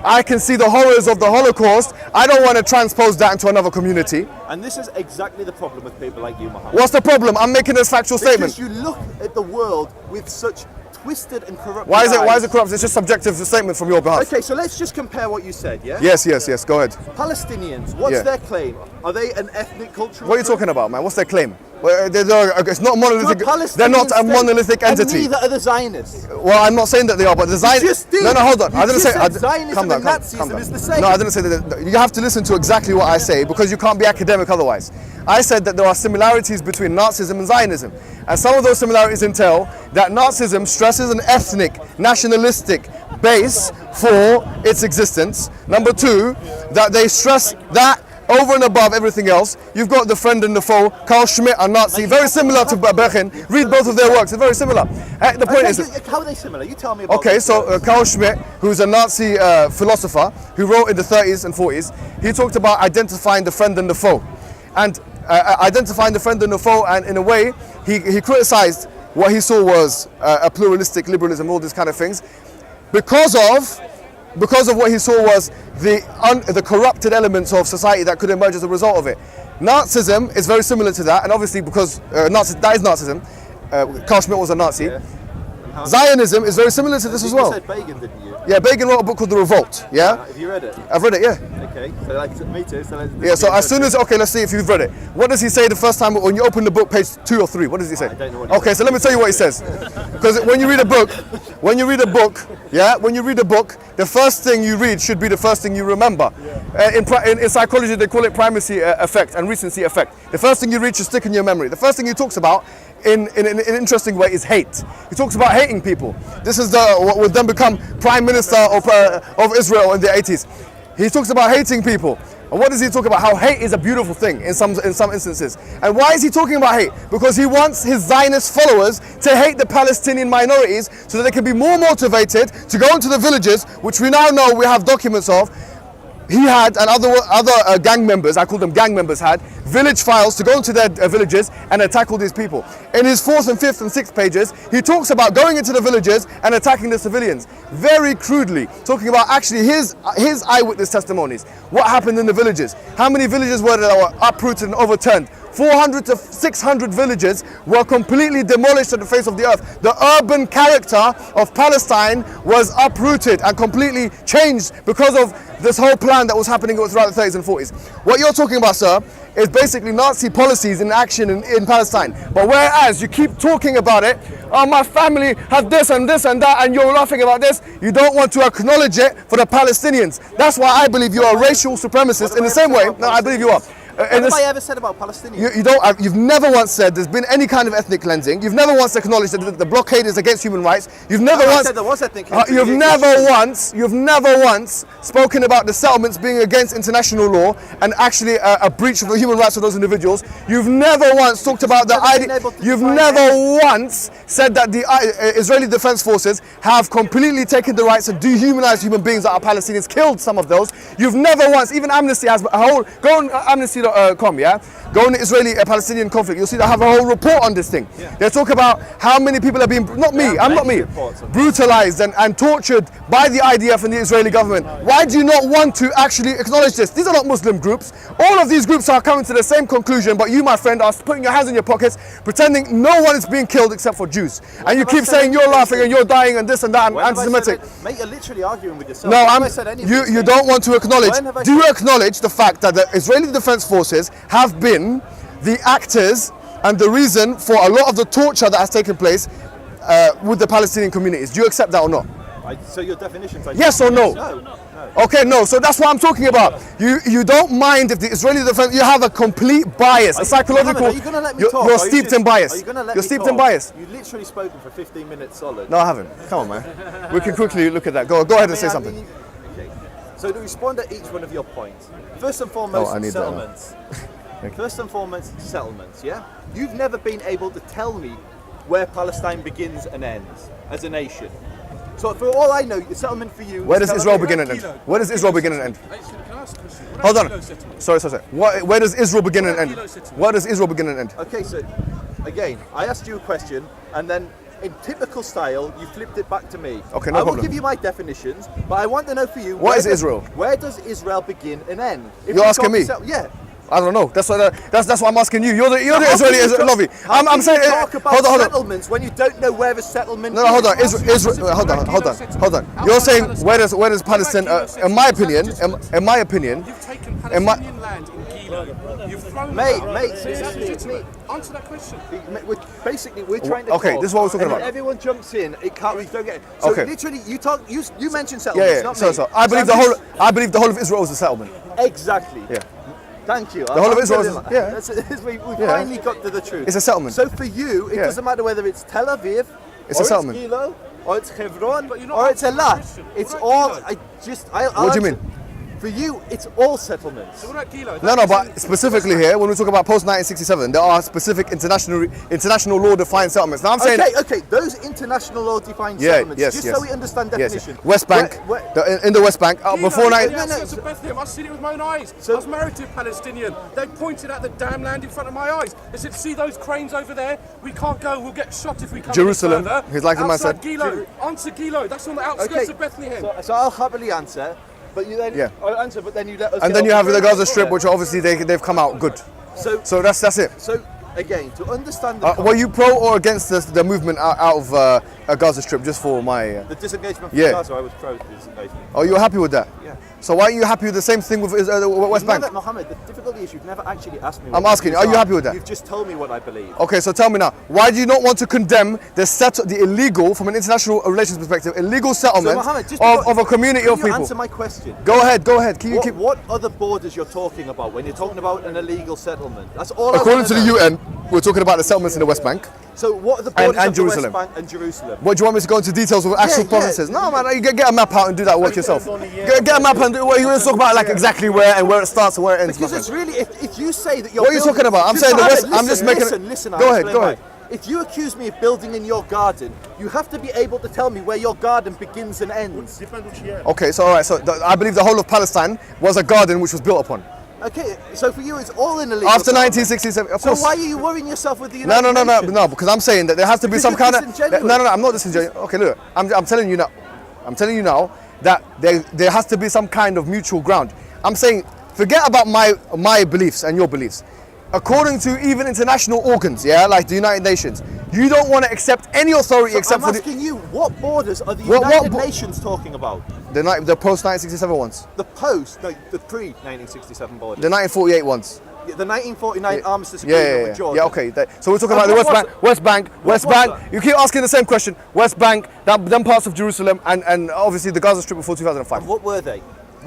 I can see the horrors of the Holocaust. I don't want to transpose that into another community. And this is exactly the problem with people like you, Mohammed. What's the problem? I'm making a factual statement. Because you look at the world with such twisted and corrupt Why is eyes. it corrupt? It's just subjective statement from your behalf. Okay, so let's just compare what you said, yeah? Yes. Go ahead. Palestinians, what's Yeah. their claim? Are they an ethnic cultural What are you group? talking about, man? What's their claim? Well, it's not monolithic. You're a Palestinian They're not a state, monolithic entity. And neither are the Zionists. Well, I'm not saying that they are, but the Zionists. just did. No, hold on. You I didn't just say. said Zionism calm down, and calm Nazism down. is the same. No, I didn't say that. You have to listen to exactly what I say because you can't be academic otherwise. I said that there are similarities between Nazism and Zionism, and some of those similarities entail that Nazism stresses an ethnic, nationalistic base for its existence. Number two, that they stress that. Over and above everything else, you've got The Friend and the Foe, Carl Schmitt, a Nazi, very similar to Berchen. Read both of their works, it's very similar. The point is, how are they similar? You tell me about okay, this. so Carl Schmitt, who's a Nazi philosopher who wrote in the 30s and 40s, he talked about identifying the friend and the foe. And identifying the friend and the foe, and in a way, he criticized what he saw was a pluralistic liberalism, all these kind of things, because of what he saw was the corrupted elements of society that could emerge as a result of it. Nazism is very similar to that, and obviously because that is Nazism, Carl Schmitt was a Nazi. Yeah. Zionism is very similar to this as well. You said Begin, didn't you? Yeah, Begin wrote a book called The Revolt, yeah? Have you read it? I've read it, yeah. Okay, so like me too. So let's Yeah, so as soon as, okay, let's see if you've read it. What does he say the first time when you open the book, page 2 or 3? What does he say? I don't know what he Okay, so let me tell you what he says. Because when you read a book, the first thing you read should be the first thing you remember. In psychology, they call it primacy effect and recency effect. The first thing you read should stick in your memory. The first thing he talks about in an interesting way is hate. He talks about hating people. This is what would then become prime minister of Israel in the 80s. He talks about hating people. And what does he talk about? How hate is a beautiful thing in some instances. And why is he talking about hate? Because he wants his Zionist followers to hate the Palestinian minorities so that they can be more motivated to go into the villages, which we now know we have documents of. He had, and other gang members, I call them gang members, had village files to go into their villages and attack all these people. In his 4th and 5th and 6th pages, he talks about going into the villages and attacking the civilians, very crudely, talking about actually his eyewitness testimonies. What happened in the villages? How many villages were there that were uprooted and overturned? 400 to 600 villages were completely demolished on the face of the earth. The urban character of Palestine was uprooted and completely changed because of this whole plan that was happening throughout the 30s and 40s. What you're talking about, sir, is basically Nazi policies in action in Palestine. But whereas you keep talking about it, oh, my family had this and this and that, and you're laughing about this, you don't want to acknowledge it for the Palestinians. That's why I believe you are a racial supremacist in the same way. No, I believe you are. What have I ever said about Palestinians? You've never once said there's been any kind of ethnic cleansing. You've never once acknowledged that the blockade is against human rights. You've never once said there was ethnic cleansing. you've never once spoken about the settlements being against international law and actually a breach of the human rights of those individuals. You've never once talked about the idea. You've never once said that the Israeli Defense Forces have completely taken the rights and dehumanized human beings that are Palestinians, killed some of those. You've never once, even Amnesty has a whole, go on Amnesty.com, go on the Israeli-Palestinian conflict, you'll see they have a whole report on this thing. Yeah. They talk about how many people are being, I'm not me, brutalized and tortured by the IDF and the Israeli government. Why do you not want to actually acknowledge this? These are not Muslim groups. All of these groups are coming to the same conclusion, but you, my friend, are putting your hands in your pockets, pretending no one is being killed except for Jews. And you keep saying you're laughing and you're dying and this and that and anti-Semitic. Mate, you're literally arguing with yourself. No, you don't want to acknowledge. Do you acknowledge the fact that the Israeli Defense Forces have been the actors and the reason for a lot of the torture that has taken place with the Palestinian communities? Do you accept that or not? So your definition? Yes or no? No. Okay, no. So that's what I'm talking about. You don't mind if the Israeli defense. You have a complete bias, a psychological. Are you going to let me talk? You're steeped in bias. Are you going to let You're me steeped talk? in bias. You've literally spoken for 15 minutes solid. No, I haven't. Come on, man. We can quickly look at that. Go ahead and say something. Okay. So to respond to each one of your points, first and foremost, settlements. First and foremost, settlements. Yeah. You've never been able to tell me where Palestine begins and ends as a nation. So for all I know, the settlement for you. Where does Israel begin and end? Where does Israel begin and end? ask a question? What Hold are on. kilo settlements? Sorry. Where does Israel begin and What are end? kilo settlements? Where does Israel begin and end? Okay, so again, I asked you a question, and then in typical style, you flipped it back to me. Okay, no I will problem. give you my definitions, but I want to know for you. What where is Israel? Where does Israel begin and end? If You're we asking talk me? Yeah. I don't know. That's what I'm asking you. You're the How Israeli can you talk- Lovey. how I'm can saying. you talk about Hold on. settlements when you don't know where the settlement No, is. hold on. Hold on. You're saying where does Palestine? In my opinion, You've taken in my- Palestinian land in Gilo. You've thrown Mate, it out. mate, Is that seriously, legitimate? Answer that question. We're trying to Okay, talk, this is what we're talking and about. then everyone jumps in. It can't. We don't get it. So Okay. literally, you mentioned settlements, Yeah. not So me. I believe the whole of Israel is a settlement. Exactly. Yeah. Thank you. The whole of Israel is- yeah. We Yeah. finally got to the truth. It's a settlement. So for you, it Yeah. doesn't matter whether it's Tel Aviv, It's or a settlement. It's Gilo, or it's Hebron, But you're not or it's answering the Elat. question. It's What all. about Gilo? What do you mean? For you, it's all settlements. So what about Gilo? No, but specifically here, when we talk about post 1967, there are specific international law-defined settlements. Now I'm saying. Okay, those international law-defined Yeah, settlements. yes, just yes. so we understand Yes, definition. West Bank, in the West Bank, before Gilo, 9. yeah, that's a Bethlehem. I've seen it with my own eyes. So- I was married to a Palestinian. They pointed out the damn land in front of my eyes. They said, "See those cranes over there? We can't go. We'll get shot if we come Jerusalem, any further." he's like the man Outside said. Gilo. Answer Gilo. That's on the outskirts Okay, of Bethlehem. so I'll happily answer, but you then Yeah. I'll answer, but then you let us. And get then you off have the Gaza track. Strip, which obviously they've come out good. So that's it. So again, to understand the Were you pro or against the movement out of Gaza Strip? Just for my. the disengagement from Yeah. Gaza, I was pro disengagement. Oh, you're happy with that? Yeah. So why are you happy with the same thing with West Bank? Never, Mohammed, the difficulty is you've never actually asked me. I'm what my asking you, views are you happy with that? You've just told me what I believe. Okay, so tell me now, why do you not want to condemn the illegal, from an international relations perspective, illegal settlement Mohammed, just of a community can of you people? answer my question? Go ahead. Can you keep? What other borders you're talking about when you're talking about an illegal settlement? That's all. According to the UN, we're talking about the settlements in the West Bank. So what are the borders and of the Jerusalem. West Bank and Jerusalem? What do you want me to go into details of actual yeah. provinces? No, man, you get a map out and do that work yourself. Get a map and do. You want to talk about like exactly where it starts and where it ends. Because my it's friend. really, if you say that you're What are you building- talking about? I'm Just saying the Mohammed, West- I'm just making- Listen, Go I'll ahead, explain go why. ahead. If you accuse me of building in your garden, you have to be able to tell me where your garden begins and ends. Okay, so all right, so I believe the whole of Palestine was a garden which was built upon. Okay, so for you it's all in illegal After settlement. 1967, of So course. why are you worrying yourself with the No, United Nations? no, because I'm saying that there has to be Because some you're kind of. disingenuous. No, I'm not disingenuous. Okay, look, I'm telling you now. I'm telling you now that there has to be some kind of mutual ground. I'm saying, forget about my beliefs and your beliefs. According to even international organs, yeah, like the United Nations, you don't want to accept any authority except I'm for asking you, what borders are the What United bo- Nations talking about? the post 1967 ones, The post, no, the pre-1967 borders. the 1948 ones. The 1949 armistice Yeah, agreement yeah, with Jordan. yeah. Okay, so we're talking And about the what West Bank. was that? You keep asking the same question. West Bank, them parts of Jerusalem, and obviously the Gaza Strip before 2005. What were they?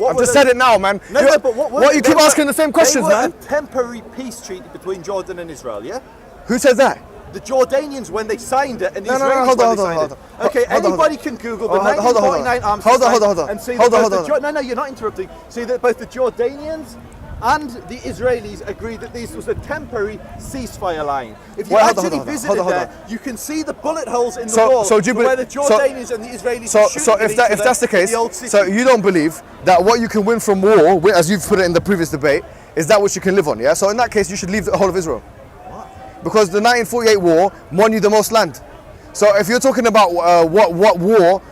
I've just said it now, man. No, but what were they? You They keep were- asking the same questions, they were man. a temporary peace treaty between Jordan and Israel, yeah? Who says that? The Jordanians when they signed it and the No, no, Israelis no, hold when on, they hold on, signed hold it. on. Okay, Hold on, anybody hold on. can Google the Hold on, hold on, hold on. 1949 armistice Hold on, hold on, hold on. and see Hold that on, both hold on. no, you're not interrupting. See that both the Jordanians and the Israelis agreed that this was a temporary ceasefire line. If you Wait, hold on, actually hold on, visited hold on. there, you can see the bullet holes in the So- wall so do you where be- the Jordanians and the Israelis So were shooting at each if other that's the in case, old city. so you don't believe that what you can win from war, as you've put it in the previous debate, is that which you can live on, yeah? So in that case, you should leave the whole of Israel. Because the 1948 war won you the most land. So if you're talking about what war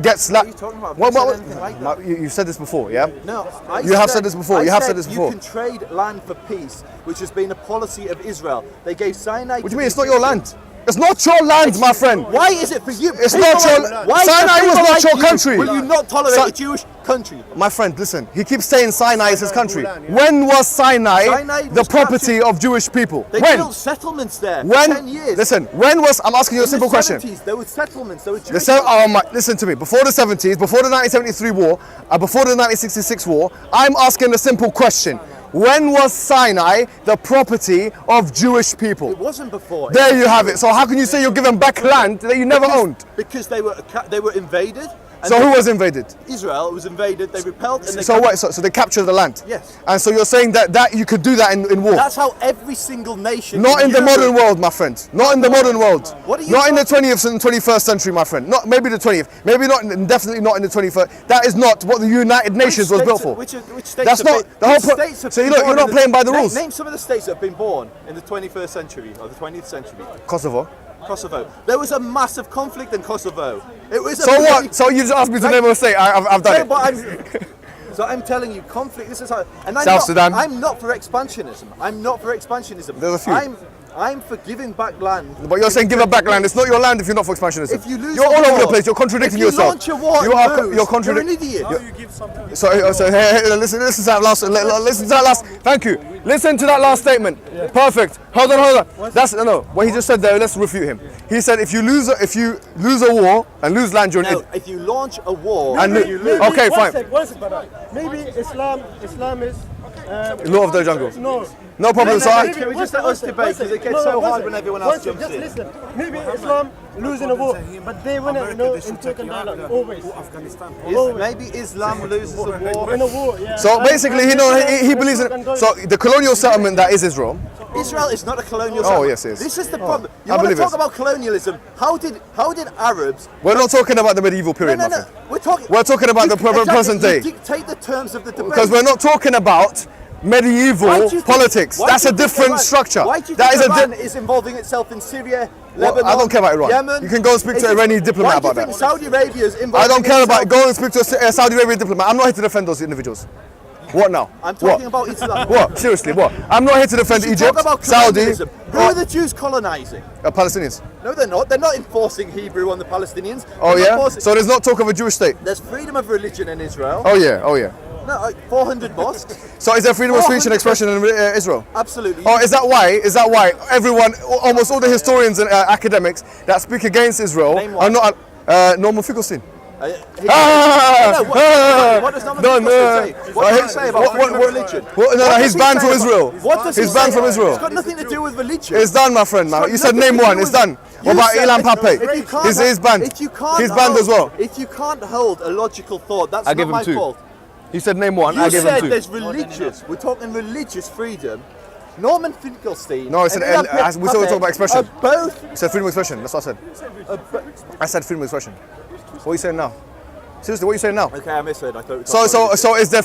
gets What are you talking about? I've What- never what- said anything like that. You've said this before, yeah? No, You have said this before, I you have said this You before. can trade land for peace, which has been a policy of Israel. They gave Sinai. What do you mean? It's not your land. It's not your land, my friend. Why is it for you? It's People not your- like- why Sinai do was people not like your you- country. Will you not tolerate Si- a Jewish country? My friend, listen. He keeps saying Sinai is his country. When was Sinai Sinai the was property captured- of Jewish people? They When? built settlements there for When? 10 years. Listen. When was? I'm asking you a In simple the question. 70s, there were settlements. There were Jewish. Listen to me. Before the 70s, before the 1973 war, before the 1966 war, I'm asking a simple question. When was Sinai the property of Jewish people? It wasn't before. There you have it. So how can you say you're giving back land that you never owned? Because they were invaded. So who was invaded? Israel was invaded, they repelled, and they So what? So they captured the land? Yes. And so you're saying that you could do that in war? That's how every single nation. Not in the Europe- modern world, my friend. Not in the modern world. What are you Not in the talking- 20th and 21st century, my friend. Not maybe the 20th. Maybe not. Definitely not in the 21st. That is not what the United Nations was built for. Which states That's have not been- the whole. which states have So been you're born not in playing by the rules. Name some of the states that have been born in the 21st century or the 20th century. Kosovo. Kosovo. There was a massive conflict in Kosovo. It was. So what? So you just asked me to name a state. I've done No, it. but so I'm telling you, conflict. This is how. And I'm South not, Sudan. I'm not for expansionism. I'm not for expansionism. There's a few. I'm for giving back land. But you're saying give it back land. It's not your land if you're not for expansionism. If you lose you're a all over the war- place. You're contradicting if you yourself. launch a war, you are. lose, You're contradicting. You're an idiot. So hey, listen to that last. Listen to that last. Thank you. Listen to that last statement. Perfect. Hold on. That's no. What he just said there. Let's refute him. He said if you lose a war and lose land, you're an No, idiot. if you launch a war And and you lose. okay, fine. One second, brother. Maybe Islam is. Law of the jungle. No. No problem. So I, Can we just let us debate because it gets so hard when everyone else jumps Just in. listen. Maybe Islam losing a war, but they win it, in Turkish dialogue. Always. Maybe Islam loses a war. In a war, yeah. so basically, he believes in. So the colonial settlement that is Israel. Israel is not a colonial Oh, settlement. yes, it is. This is the problem. I You want to believe talk it. about colonialism? How did Arabs? We're not talking about the medieval period, No. my friend. We're talking about the present day. You dictate the terms of the debate. Because we're not talking about medieval Why do you think- politics. why do That's you a think different Iran- structure. Why do you That think is a Iran is involving itself in Syria, Well, Lebanon, I don't care about Iran. Yemen? You can go and speak to an Iranian diplomat about Why do you think Saudi Arabia is involved? I don't care about. Go and speak to a Saudi Arabian diplomat. I'm not here to defend those individuals. What now? I'm talking what? about Islam. What? Seriously, what? I'm not here to defend You Egypt, talk about Saudi, colonialism. Who are the Jews colonizing? Palestinians. No, they're not. They're not enforcing Hebrew on the Palestinians. Oh They're not yeah. enforcing- So there's not talk of a Jewish state. There's freedom of religion in Israel. Oh yeah. Oh yeah. No, 400 mosques. So is there freedom of speech and 400 expression in Israel? Absolutely. Oh, is that why everyone, almost all the historians and academics that speak against Israel Name are one. not Norman Finkelstein? What does Norman Finkelstein say? What does he say about freedom of religion? No, What does he's he banned say from about- Israel. What does he He's banned say? from Israel. It's got nothing to do with religion. It's done, my friend. Now you said name one. It's done. What about Ilan Pape? He's banned. If you can't He's banned as well. If you can't hold a logical thought, that's I not give him my two. fault. He said name one. I You gave him said two. there's religious. We're talking religious freedom. Norman Finkelstein. No, it's and an- Ilan we still Pape talk about expression. are both. I said freedom of expression. That's what I said. I said freedom of expression. What are you saying now? Seriously, what are you saying now? Okay, I misheard. I thought. we were talking about So is there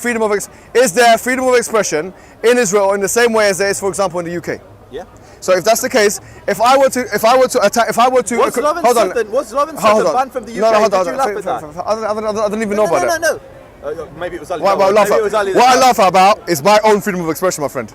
freedom of expression in Israel in the same way as there is, for example, in the UK? Yeah. So if that's the case, if I were to attack, Was Love and hold on, Southern, was Love and hold Southern on. banned from the UK? No, hold Did on. you laugh at that? I don't even know about that. No. Maybe it was Ali. What I laugh Maybe it was Ali. what I laugh about is my own freedom of expression, my friend.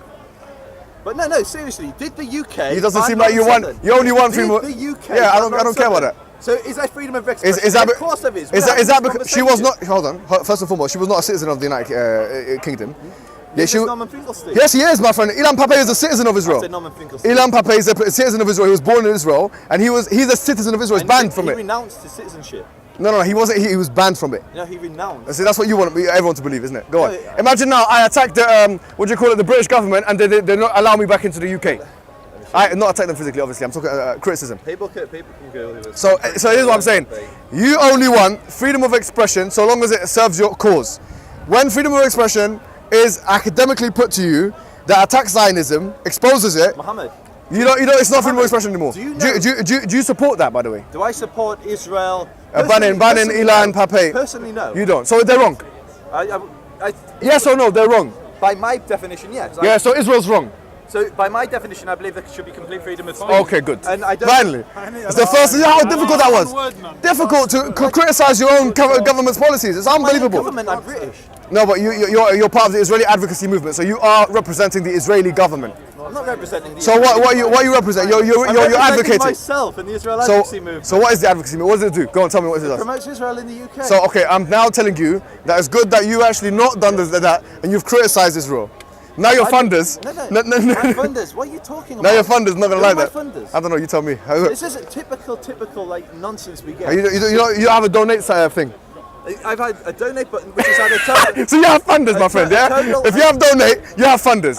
But no, seriously, did the UK? It doesn't ban seem like you Love and want. Southern? You only want Did freedom. the UK? Yeah, I ban don't Love care and about that. Southern? So is that freedom of expression? Is that of course there is. is We're that having because this she was conversation. not? Hold on. First and foremost, she was not a citizen of the United Kingdom. Yeah, This is Norman Finkelstein. Yes, he is, my friend. Ilan Pape is a citizen of Israel. I said Norman Finkelstein. Ilan Pape is a citizen of Israel. He was born in Israel, and he's a citizen of Israel. He's And banned from he it. renounced his citizenship. No, he wasn't. He was banned from it. No, he renounced. See, that's what you want everyone to believe, isn't it? Go on. No, yeah. Imagine now I attack the what do you call it, the British government, and they not allow me back into the UK. I not attack them physically, obviously. I'm talking criticism. People can go with So here's what I'm saying. You only want freedom of expression so long as it serves your cause. When freedom of expression is academically put to you that attacks Zionism, exposes it, Mohammed, you know, it's not freedom of expression anymore. do you Do you support that, by the way? do I support Israel? Banning Personally, Ilan no. Pape. Personally, no. You don't. So they're wrong. I, Yes or no? They're wrong. by my definition, yes. Yeah. So Israel's wrong. So by my definition, I believe there should be complete freedom of speech. Okay, good. And I don't. Finally, it's the first. You know how difficult that was. Difficult to criticize your own government's policies. It's My own unbelievable. government, I'm British. No, but you're part of the Israeli advocacy movement, so you are representing the Israeli government. I'm not representing the. So what you represent? You're I'm representing advocating. myself and the Israel advocacy movement. So what is the advocacy movement? What does it do? Go on, tell me what it does. Promotes Israel in the UK. So okay, I'm now telling you that it's good that you actually not done that and you've criticized Israel. Now your funders. No. My funders. What are you talking about? Now your funders not gonna Who like are that. my funders? I don't know. You tell me. This is a typical like nonsense we get. You have a donate thing. I've had a donate button which has had a total. So you have funders, my friend. Yeah. If you have donate, you have funders.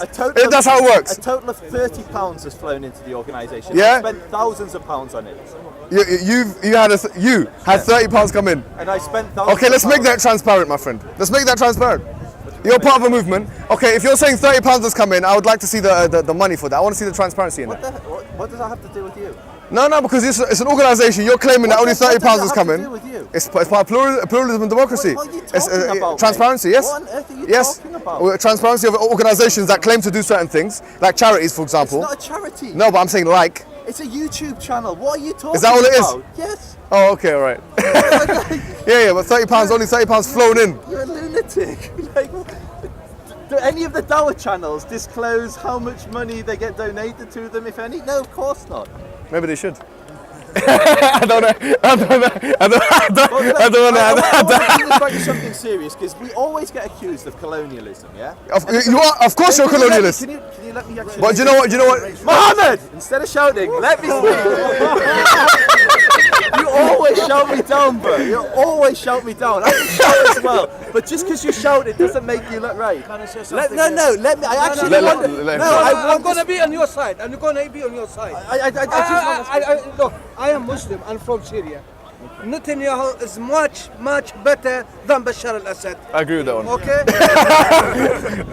That's how it works. A total of £30 has flown into the organisation. Yeah? I spent thousands of pounds on it. You had £30 come in. And I spent thousands Okay, let's of make that pounds. transparent, my friend. Let's make that transparent. You're part of a movement. Okay, if you're saying £30 has come in, I would like to see the money for that. I want to see the transparency in What, that. what does that have to do with you? No, because it's an organisation. You're claiming that only £30 has come in. What does that have to do with you? It's part of pluralism and democracy. What are you It's, talking about, transparency, mate? yes. What on earth are you yes. talking about? Well, transparency of organisations that claim to do certain things, like charities, for It's example. not a charity. No, but I'm saying like. It's a YouTube channel. What are you talking about? Is that all it is? Yes. Oh, okay, all right. yeah, but £30, only £30 flown in. You're a lunatic. Like, do any of the Dawa channels disclose how much money they get donated to them, if any? No, of course not. Maybe they should. I don't know. I don't know. I want to talk to something serious, because we always get accused of colonialism, yeah? Of course you're a colonialist. Can you let me actually... But do you know what? Mohammed! Instead of shouting, let me speak. You always shout me down, bro. You always shout me down. I can shout as well. But just because you shout, it doesn't make you look right. Let me. I actually I'm going to be on your side. I'm going to be on your side. Look, I am Muslim. I'm from Syria. Netanyahu is much better than Bashar al-Assad. I agree with that one. Okay?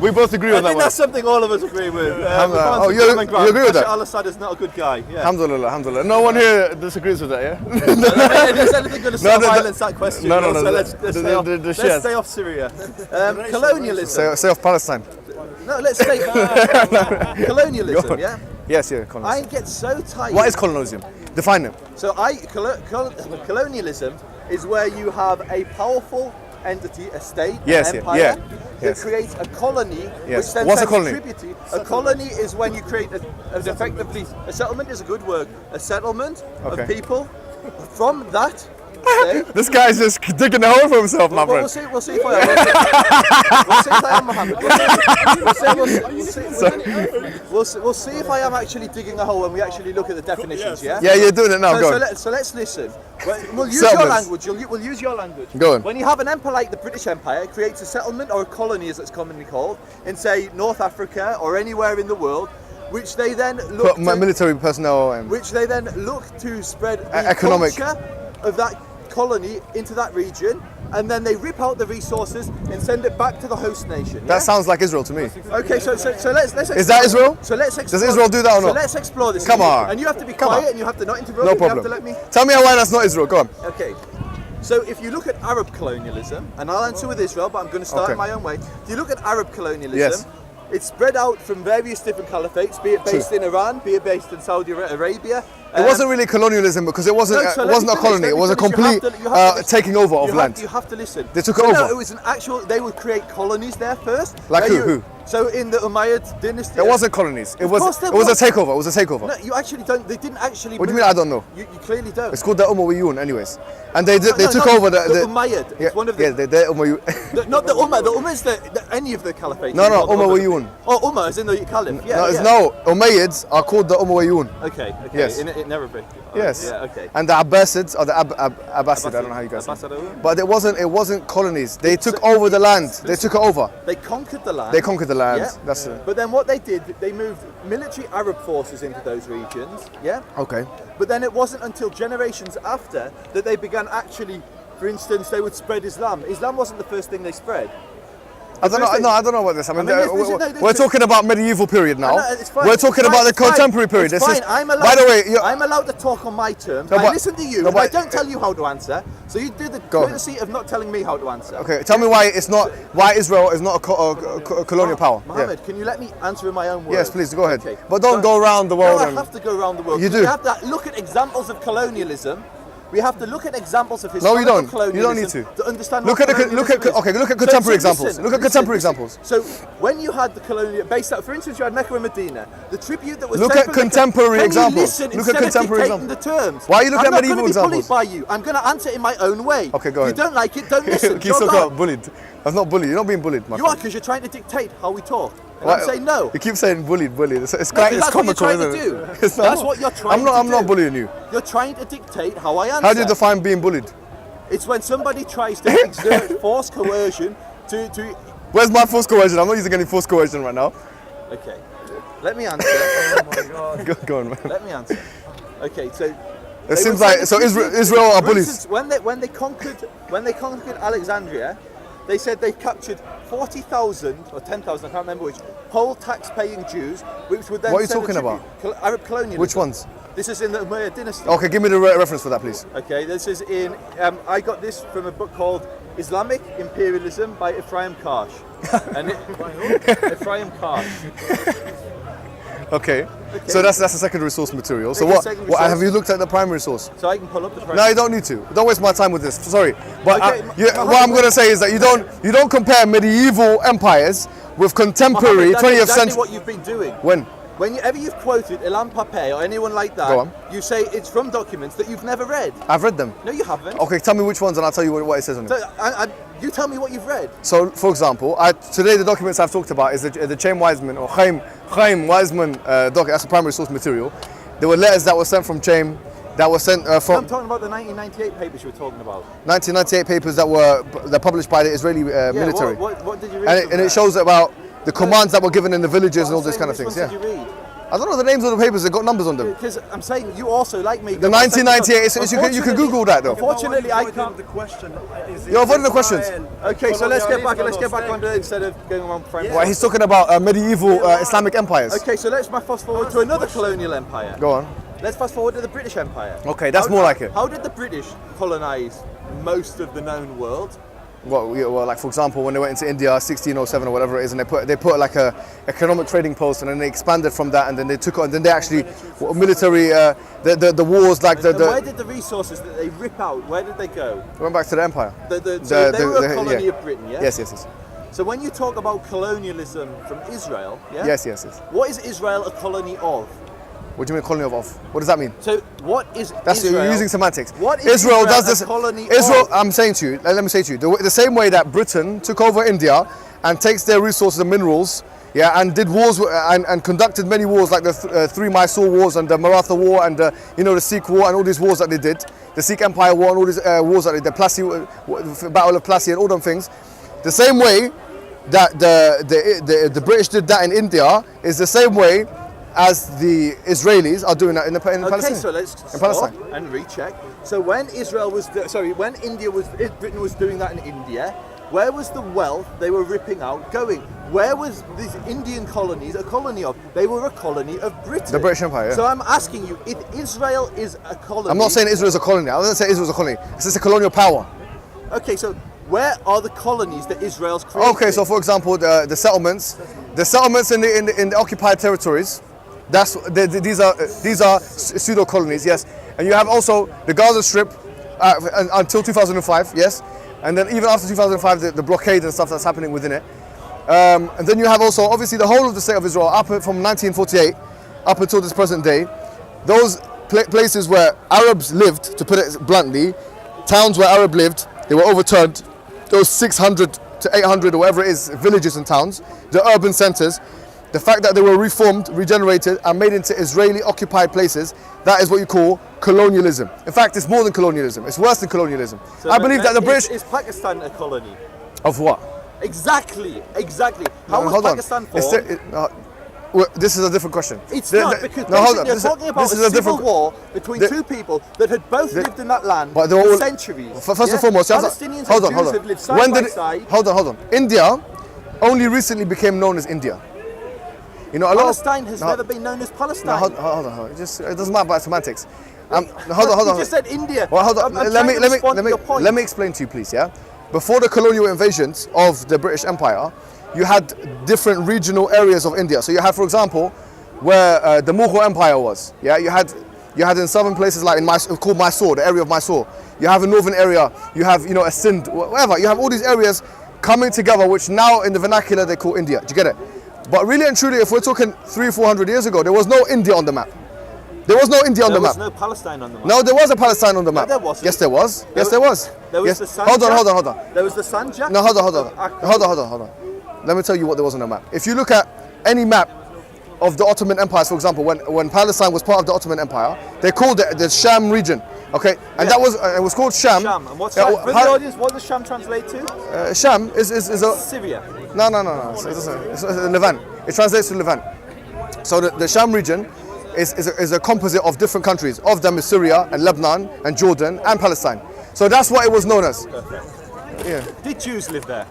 We both agree I on that think one. that's something all of us agree with. you agree with that? Al-Assad is not a good guy. Yeah. Alhamdulillah. No one here disagrees with that, yeah? Is anything going to solve violence? That question. No. So let's stay off Syria. Colonialism. Say off Palestine. No, let's stay. Colonialism. Yeah. Yes, I colonialism. get so tired. What is colonialism? Define it. So colonialism is where you have a powerful entity, a state, an empire, that creates a colony, which then What's a pays colony? tribute to you. A colony is when you create effectively, a settlement is a good word, a settlement of people from that state. This guy's just digging a hole for himself, my friend. We'll see if I am. We'll see if I am, Mohammed. We'll see if I am actually digging a hole when we actually look at the definitions, yeah? Yeah, you're doing it now, go on. So let's listen. We'll use your language. We'll use your language. Go on. When you have an empire like the British Empire, it creates a settlement or a colony, as it's commonly called, in say North Africa or anywhere in the world, which they then look military personnel and which they then look to spread the economic culture of that colony into that region, and then they rip out the resources and send it back to the host nation. That sounds like Israel to me. Okay, so let's Is that Israel? So let's explore. Does Israel do that or So not? let's explore this. Come on. And you have to be Come quiet on. and you have to not interrupt. No me. problem. You have to let me. Tell me why that's not Israel. Go on. Okay. So if you look at Arab colonialism, and I'll answer with Israel, but I'm going to start in my own way. If you look at Arab colonialism, it's spread out from various different caliphates, be it based in Iran, be it based in Saudi Arabia. It wasn't really colonialism because it wasn't a colony. It was a complete taking over of land. You have to listen. They took it over. No, it was an actual. They would create colonies there first. Like who? So in the Umayyad dynasty. It wasn't colonies. It was a takeover. It was a takeover. No, you actually don't. They didn't actually. What do you mean? I don't know. You clearly don't. It's called the Umayyad, anyways. And they took over the Umayyad. It's one of the. Yeah, the Umayyad. Not the Ummah. The Ummah is any of the caliphate. No, Umayyad. Oh, Ummah is in the caliph. Yeah. No, Umayyads are called the Umayyad. Okay. Yes. In Arabic. Yes. Yeah. Okay. And the Abbasids are the Abbasid. I don't know how you guys say. But it wasn't colonies. They took over the land. They took it over. They conquered the land. Yeah. That's it. But then what they did, they moved military Arab forces into those regions. Yeah. Okay. But then it wasn't until generations after that they began actually, for instance, they would spread Islam. Islam wasn't the first thing they spread. I don't know about this. I mean, we're listen. talking about medieval period now. No, it's fine. We're talking about the contemporary period. It's fine. By the way, I'm allowed to talk on my terms. No, I but- listen to you. no, and I but- don't tell you how to answer. So you do the courtesy of not telling me how to answer. Okay, tell me why Israel is not a colonial power. Mohammed, can you let me answer in my own words? Yes, please go ahead. Okay. But don't go around the world. No, I have to go around the world. You do. We have to look at examples of colonialism. We have to look at examples of No, historical you don't. colonialism. You don't need to. Understand. Look what at colonialism is. look at contemporary examples. listen, Look at contemporary examples. So when you had the colonial based out, for instance, you had Mecca and Medina. The tribute that was Look sent at from Mecca- contemporary Can examples. You listen Look at instead contemporary of dictating the terms. Why are you looking at medieval I'm not examples? going to be bullied by you. I'm going to answer in my own way. Okay, go ahead. If you don't like it, don't listen. Keep talking about bullied. That's not bullied. You're not being bullied, my You are friend. because you're trying to dictate how we talk. And Why- I'm saying no. You keep saying bullied. It's Because quite that's what you're comical, trying to isn't it? do. It's not. That's what you're trying to do. I'm not bullying you. You're trying to dictate how I answer. How do you define being bullied? It's when somebody tries to exert force coercion to. Where's my force coercion? I'm not using any force coercion right now. Okay, let me answer. Go on, man. Let me answer. Okay, so It seems like so Israel are For bullies. instance, when they conquered Alexandria, they said they captured 40,000 or 10,000, I can't remember which, whole tax-paying Jews, which would then What are you send a talking tribute. Arab colonialism. Which ones? This is in the Umayyad dynasty. Okay, give me the reference for that, please. Okay, this is in. I got this from a book called Islamic Imperialism by Ephraim Karsh. And Ephraim Karsh. Okay. So that's the secondary source material. So Take the what secondary have source. you looked at the primary source? So I can pull up the. No, you don't need to. Don't waste my time with this. Sorry, but Okay, what I'm going to say is that you don't compare medieval empires with contemporary Mohammed, that's 20th exactly century. what you've been doing. When? Whenever you've quoted Ilan Pape or anyone like that, Go on. you say it's from documents that you've never read. I've read them. No, you haven't. Okay, tell me which ones, and I'll tell you what it says on them. So, you tell me what you've read. So, for example, today the documents I've talked about is the Chaim Weizmann or Chaim Weizmann document. That's the primary source material. There were letters that were sent from Chaim, that were sent from I'm talking about the 1998 papers you were talking about. 1998 papers that were published by the Israeli military. What did you read? And it shows about the commands that were given in the villages and all these kind of things. Which Yeah. ones did you read? I don't know the names of the papers. They've got numbers on them. Because I'm saying you also, like me. The 1998. So you can Google that though. Unfortunately, I can't. The question is You're avoiding the questions. Okay, so let's get back onto it instead of going around frame. Well, he's talking about medieval Islamic empires. Okay, so let's fast forward to another colonial empire. Go on. Let's fast forward to the British Empire. Okay, that's more like it. How did the British colonize most of the known world? Well, like for example, when they went into India, 1607 or whatever it is, and they put like a economic trading post, and then they expanded from that, and then they took on, then they actually military the wars like And where did the resources that they rip out? Where did they go? went back to the empire. So they were a colony yeah. of Britain, yeah. Yes. So when you talk about colonialism from Israel, yeah. Yes. What is Israel a colony of? What do you mean colony of? What does that mean? So what is That's Israel? you're using semantics. What is Israel does a this. colony Israel, of? I'm saying to you. Let me say to you, the same way that Britain took over India and takes their resources and minerals, yeah, and did wars and conducted many wars like the three Mysore wars and the Maratha war and the Sikh war and all these wars that they did, the Sikh Empire war and all these wars that they did, the Plassey Battle of Plassey and all them things. The same way that the British did that in India is the same way as the Israelis are doing that in Palestine. Okay, so let's stop Palestine. and recheck. So when Britain was doing that in India, where was the wealth they were ripping out going? Where was these Indian colonies a colony of? They were a colony of Britain. The British Empire, yeah. So I'm asking you, if Israel is a colony... I'm not saying Israel is a colony. I don't say Israel is a colony. It's just a colonial power. Okay, so where are the colonies that Israel's created? Okay, so for example, the settlements in the occupied territories. These are pseudo colonies, yes. And you have also the Gaza Strip until 2005, yes. And then even after 2005, the blockade and stuff that's happening within it. And then you have also obviously the whole of the state of Israel from 1948 up until this present day. Those places where Arabs lived, to put it bluntly, towns where Arab lived, they were overturned. Those 600 to 800 or whatever it is, villages and towns, the urban centers. The fact that they were reformed, regenerated, and made into Israeli-occupied places, that is what you call colonialism. In fact, it's more than colonialism. It's worse than colonialism. So I believe that the British... Is Pakistan a colony? Of what? Exactly. How was Pakistan formed? This is a different question. It's not, because you're talking about a civil war between two people that had both lived in that land for centuries. First and foremost, Palestinians and Jews have lived side by side. Hold on. India only recently became known as India. You know, Palestine has never been known as Palestine. No, hold on. It doesn't matter about semantics. Hold on. You just said India. Well, hold on. Let me explain to you, please. Yeah. Before the colonial invasions of the British Empire, you had different regional areas of India. So you had, for example, where the Mughal Empire was. Yeah. You had in southern places like called Mysore, the area of Mysore. You have a northern area. You have a Sindh, whatever. You have all these areas coming together, which now in the vernacular they call India. Do you get it? But really and truly, if we're talking 300-400 years ago, there was no India on the map. There was no India on the map. There was no Palestine on the map. No, there was a Palestine on the map. No, there wasn't. Yes, there was. Yes, there was. There was yes. the Sanjak. Hold on. There was the Sanjak. No, hold on. Let me tell you what there was on the map. If you look at any map of the Ottoman Empire, for example, when Palestine was part of the Ottoman Empire, they called it the Sham region. Okay, and that was it was called Sham. Sham. And what's for the audience? What does Sham translate to? Sham is a Syria. No. It's Levant. It translates to Levant. So the Sham region is a composite of different countries. Of them is Syria and Lebanon and Jordan and Palestine. So that's what it was known as. Yeah. Did Jews live there?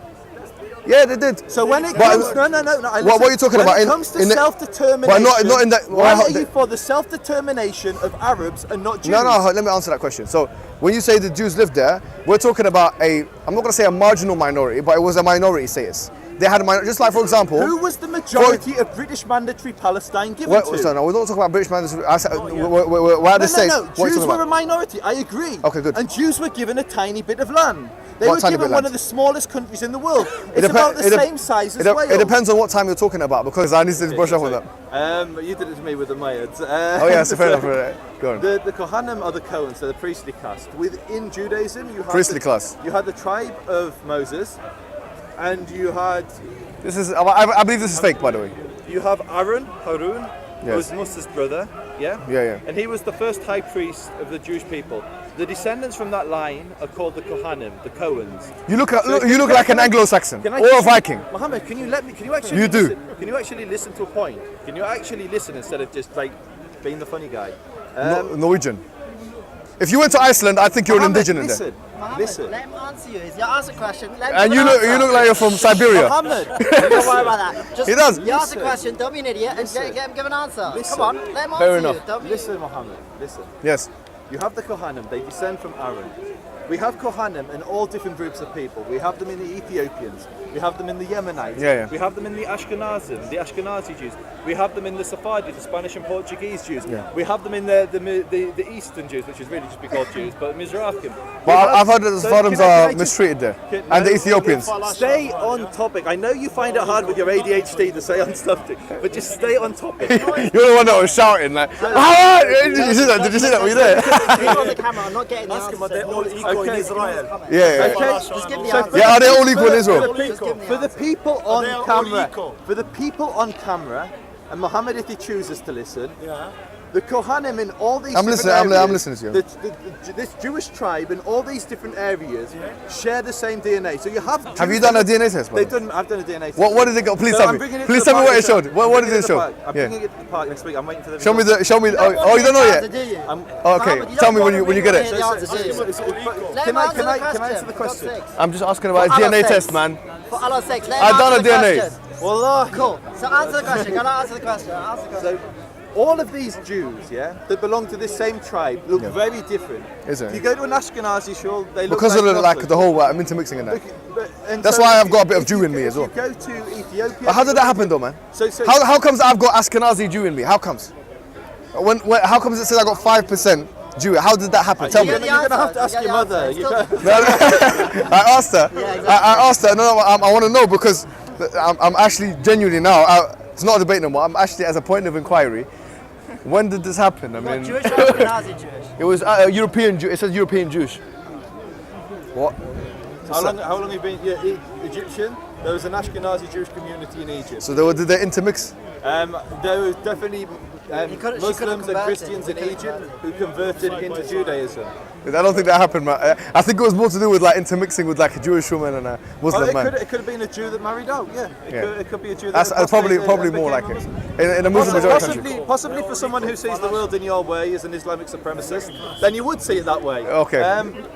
Yeah, they did. So when it But- comes, no. What are you talking about? When it In- comes to in the- self-determination, but not in that- why well, are you for the self-determination of Arabs and not Jews? No, let me answer that question. So when you say the Jews lived there, we're talking about I'm not going to say a marginal minority, but it was a minority status. They had a minority, just like for example. Who was the majority of British mandatory Palestine given to? No, we're not talking about British mandatory. Why the states? No. Jews were a minority. I agree. Okay, good. And Jews were given a tiny bit of land. They What were tiny given bit of one land? of the smallest countries in the world. It's It about the depe- it dep- same size as it, Wales. it depends on what time you're talking about, because I need to brush up on that. You did it to me with the Mayans. Oh yeah, so fair enough. Go on. The Kohanim are the Cohens, they're the priestly caste. Within Judaism, you had Priestly class. You had the tribe of Moses, and you had This is. I believe this is fake, by the way. you have Harun, who Yes. was Moses' brother. Yeah. Yeah. And he was the first high priest of the Jewish people. The descendants from that line are called the Kohanim, the Cohens. You look So like an Anglo-Saxon Can I or a just- Viking. Mohammed, can you actually You do. listen? Can you actually listen to a point? Can you actually listen instead of just like being the funny guy? Norwegian. If you went to Iceland, I think you're an Mohammed, indigenous there. listen. Let him answer you. You ask a question. Let him And give an you look answer. like you're from Siberia. Mohammed, Don't worry about that. Just, He does. You ask a Listen. question, don't be an idiot, and get him give an answer. Listen. Come on, let him Fair answer enough. you. Don't be... listen, Mohammed, listen. Yes. You have the Kohanim, they descend from Aaron. We have Kohanim in all different groups of people. We have them in the Ethiopians. We have them in the Yemenites. Yeah. We have them in the Ashkenazim, the Ashkenazi Jews. We have them in the Sephardi, the Spanish and Portuguese Jews. Yeah. We have them in the Eastern Jews, which is really just be called Jews, but Mizrahim. But I've heard that the Sephardims are mistreated there, and the Ethiopians. Stay on topic. I know you find it hard with your ADHD to say on something, but just stay on topic. You're the one that was shouting like, "Ah!" Did you see that? Did you see that? Were you there? He's on the camera, I'm not getting the answer. They're all equal in Israel. Yeah. Okay. Just give me the So answer. Yeah, are they all equal in Israel? For the people on they are all camera, equal? for the people on camera, and Mohammed, if he chooses to listen, the Kohanim in all these I'm different listening, I'm areas, listening to you. this Jewish tribe in all these different areas share the same DNA. So you have. Have you done a DNA test? by the way? I've done a DNA test. What did it go? Please So tell I'm me. bringing it to Please the tell me what park it showed. next- What I'm did bringing it to show? the park. I'm bringing Yeah. it to the park next week. I'm waiting for the. Show me results. the. Show me. Oh, you don't know yet. Do you? Okay. Mohammed, Tell me don't when you get wanna it. hear the answer, do you? Let him Can I answer the answer the for question? God's sakes. I'm just asking about a For DNA Allah's test, sakes. man. For Allah's sake, let him I've done answer a the DNA. question. Wallah. Cool. So answer the question. Can I answer the question? Answer the question. So, all of these Jews, that belong to this same tribe, look very different. Is it? If you go to an Ashkenazi shul, they look Because like of nothing. the whole intermixing in that. And That's so why I've if got a bit you- of Jew in me if as well. you go to Ethiopia, But how did that happen though, man? So How comes I've got Ashkenazi Jew in me? How comes? How comes it says I got 5% Jew? How did that happen? Tell me. Yeah, you're going to have to answer. ask You your get the mother. answer. You It's can't- I asked her. Yeah, exactly. I asked her. No, I want to know because I'm actually genuinely now. It's not a debate no more. I'm actually as a point of inquiry. When did this happen? I What, mean, Jewish or Ashkenazi Jewish? it was European Jew. It says European Jewish. What? How long have you been Egyptian? There was an Ashkenazi Jewish community in Egypt. So did they intermix? There was definitely She could've Muslims and converted. Christians in Egypt who converted into Judaism. I don't think that happened, man. I think it was more to do with like intermixing with like a Jewish woman and a Muslim Well, man. it could have been a Jew that married out. Yeah, it could be a Jew. That That's probably more like it. In a Muslim majority country. Possibly for someone who sees the world in your way as an Islamic supremacist, then you would see it that way. Okay.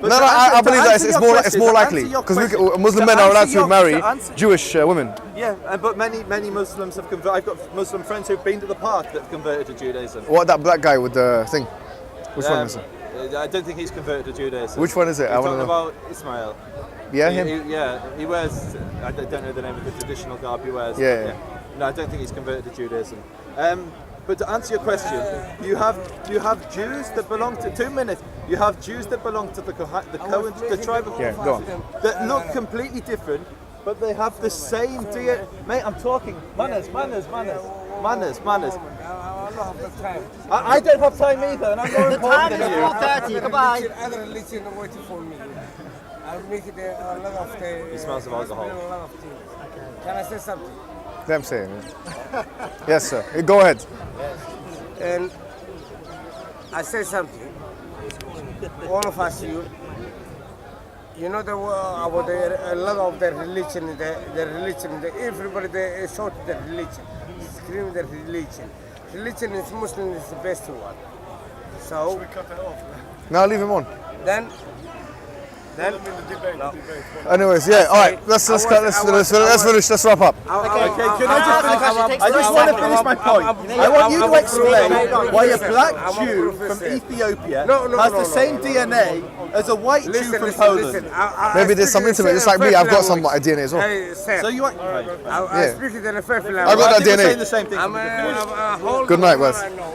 But No, to I answer- believe to that answer it's your more question- to likely answer your because question- Muslim to men are allowed answer to your- marry to answer- Jewish women. Yeah, but many Muslims have converted. I've got Muslim friends who've been to the park that have converted to Judaism. What, that black guy with the thing? Which one is it? I don't think he's converted to Judaism. Which one is it? You're I want talking to know. about Ismail. Yeah, him. He wears. I don't know the name of the traditional garb he wears. Yeah. No, I don't think he's converted to Judaism. But to answer your question, you have Jews that belong to 2 minutes. You have Jews that belong to the tribe of Yeah, go on. that look completely different, but they have the same DNA. Mate, I'm talking manners. I don't have time either, and I'm more The important time is than you. 4:30. Goodbye. Other religion waiting for me. I'll make it a lot of the. He smells of alcohol. A lot of things. Can I say something? Yeah, I'm saying. Yeah. Yes, sir. Go ahead. And I say something. All of us, you know about a lot of the religion, everybody they shout the religion, scream the religion. religion is Muslim is the best one. So Now leave him on. then Anyways, yeah. All right. Let's finish. Let's wrap up. Okay, can I just finish? I just want to finish my point. I want you to explain why a black Jew from Ethiopia has the same DNA as a white Jew from Poland. Maybe there's something to it. Just like me, I've got some DNA as well. Hey, sir, So you I Yeah. speak it in the first I language. got that I think we're saying DNA. the same thing. I'm a whole Good night, Wes. I know.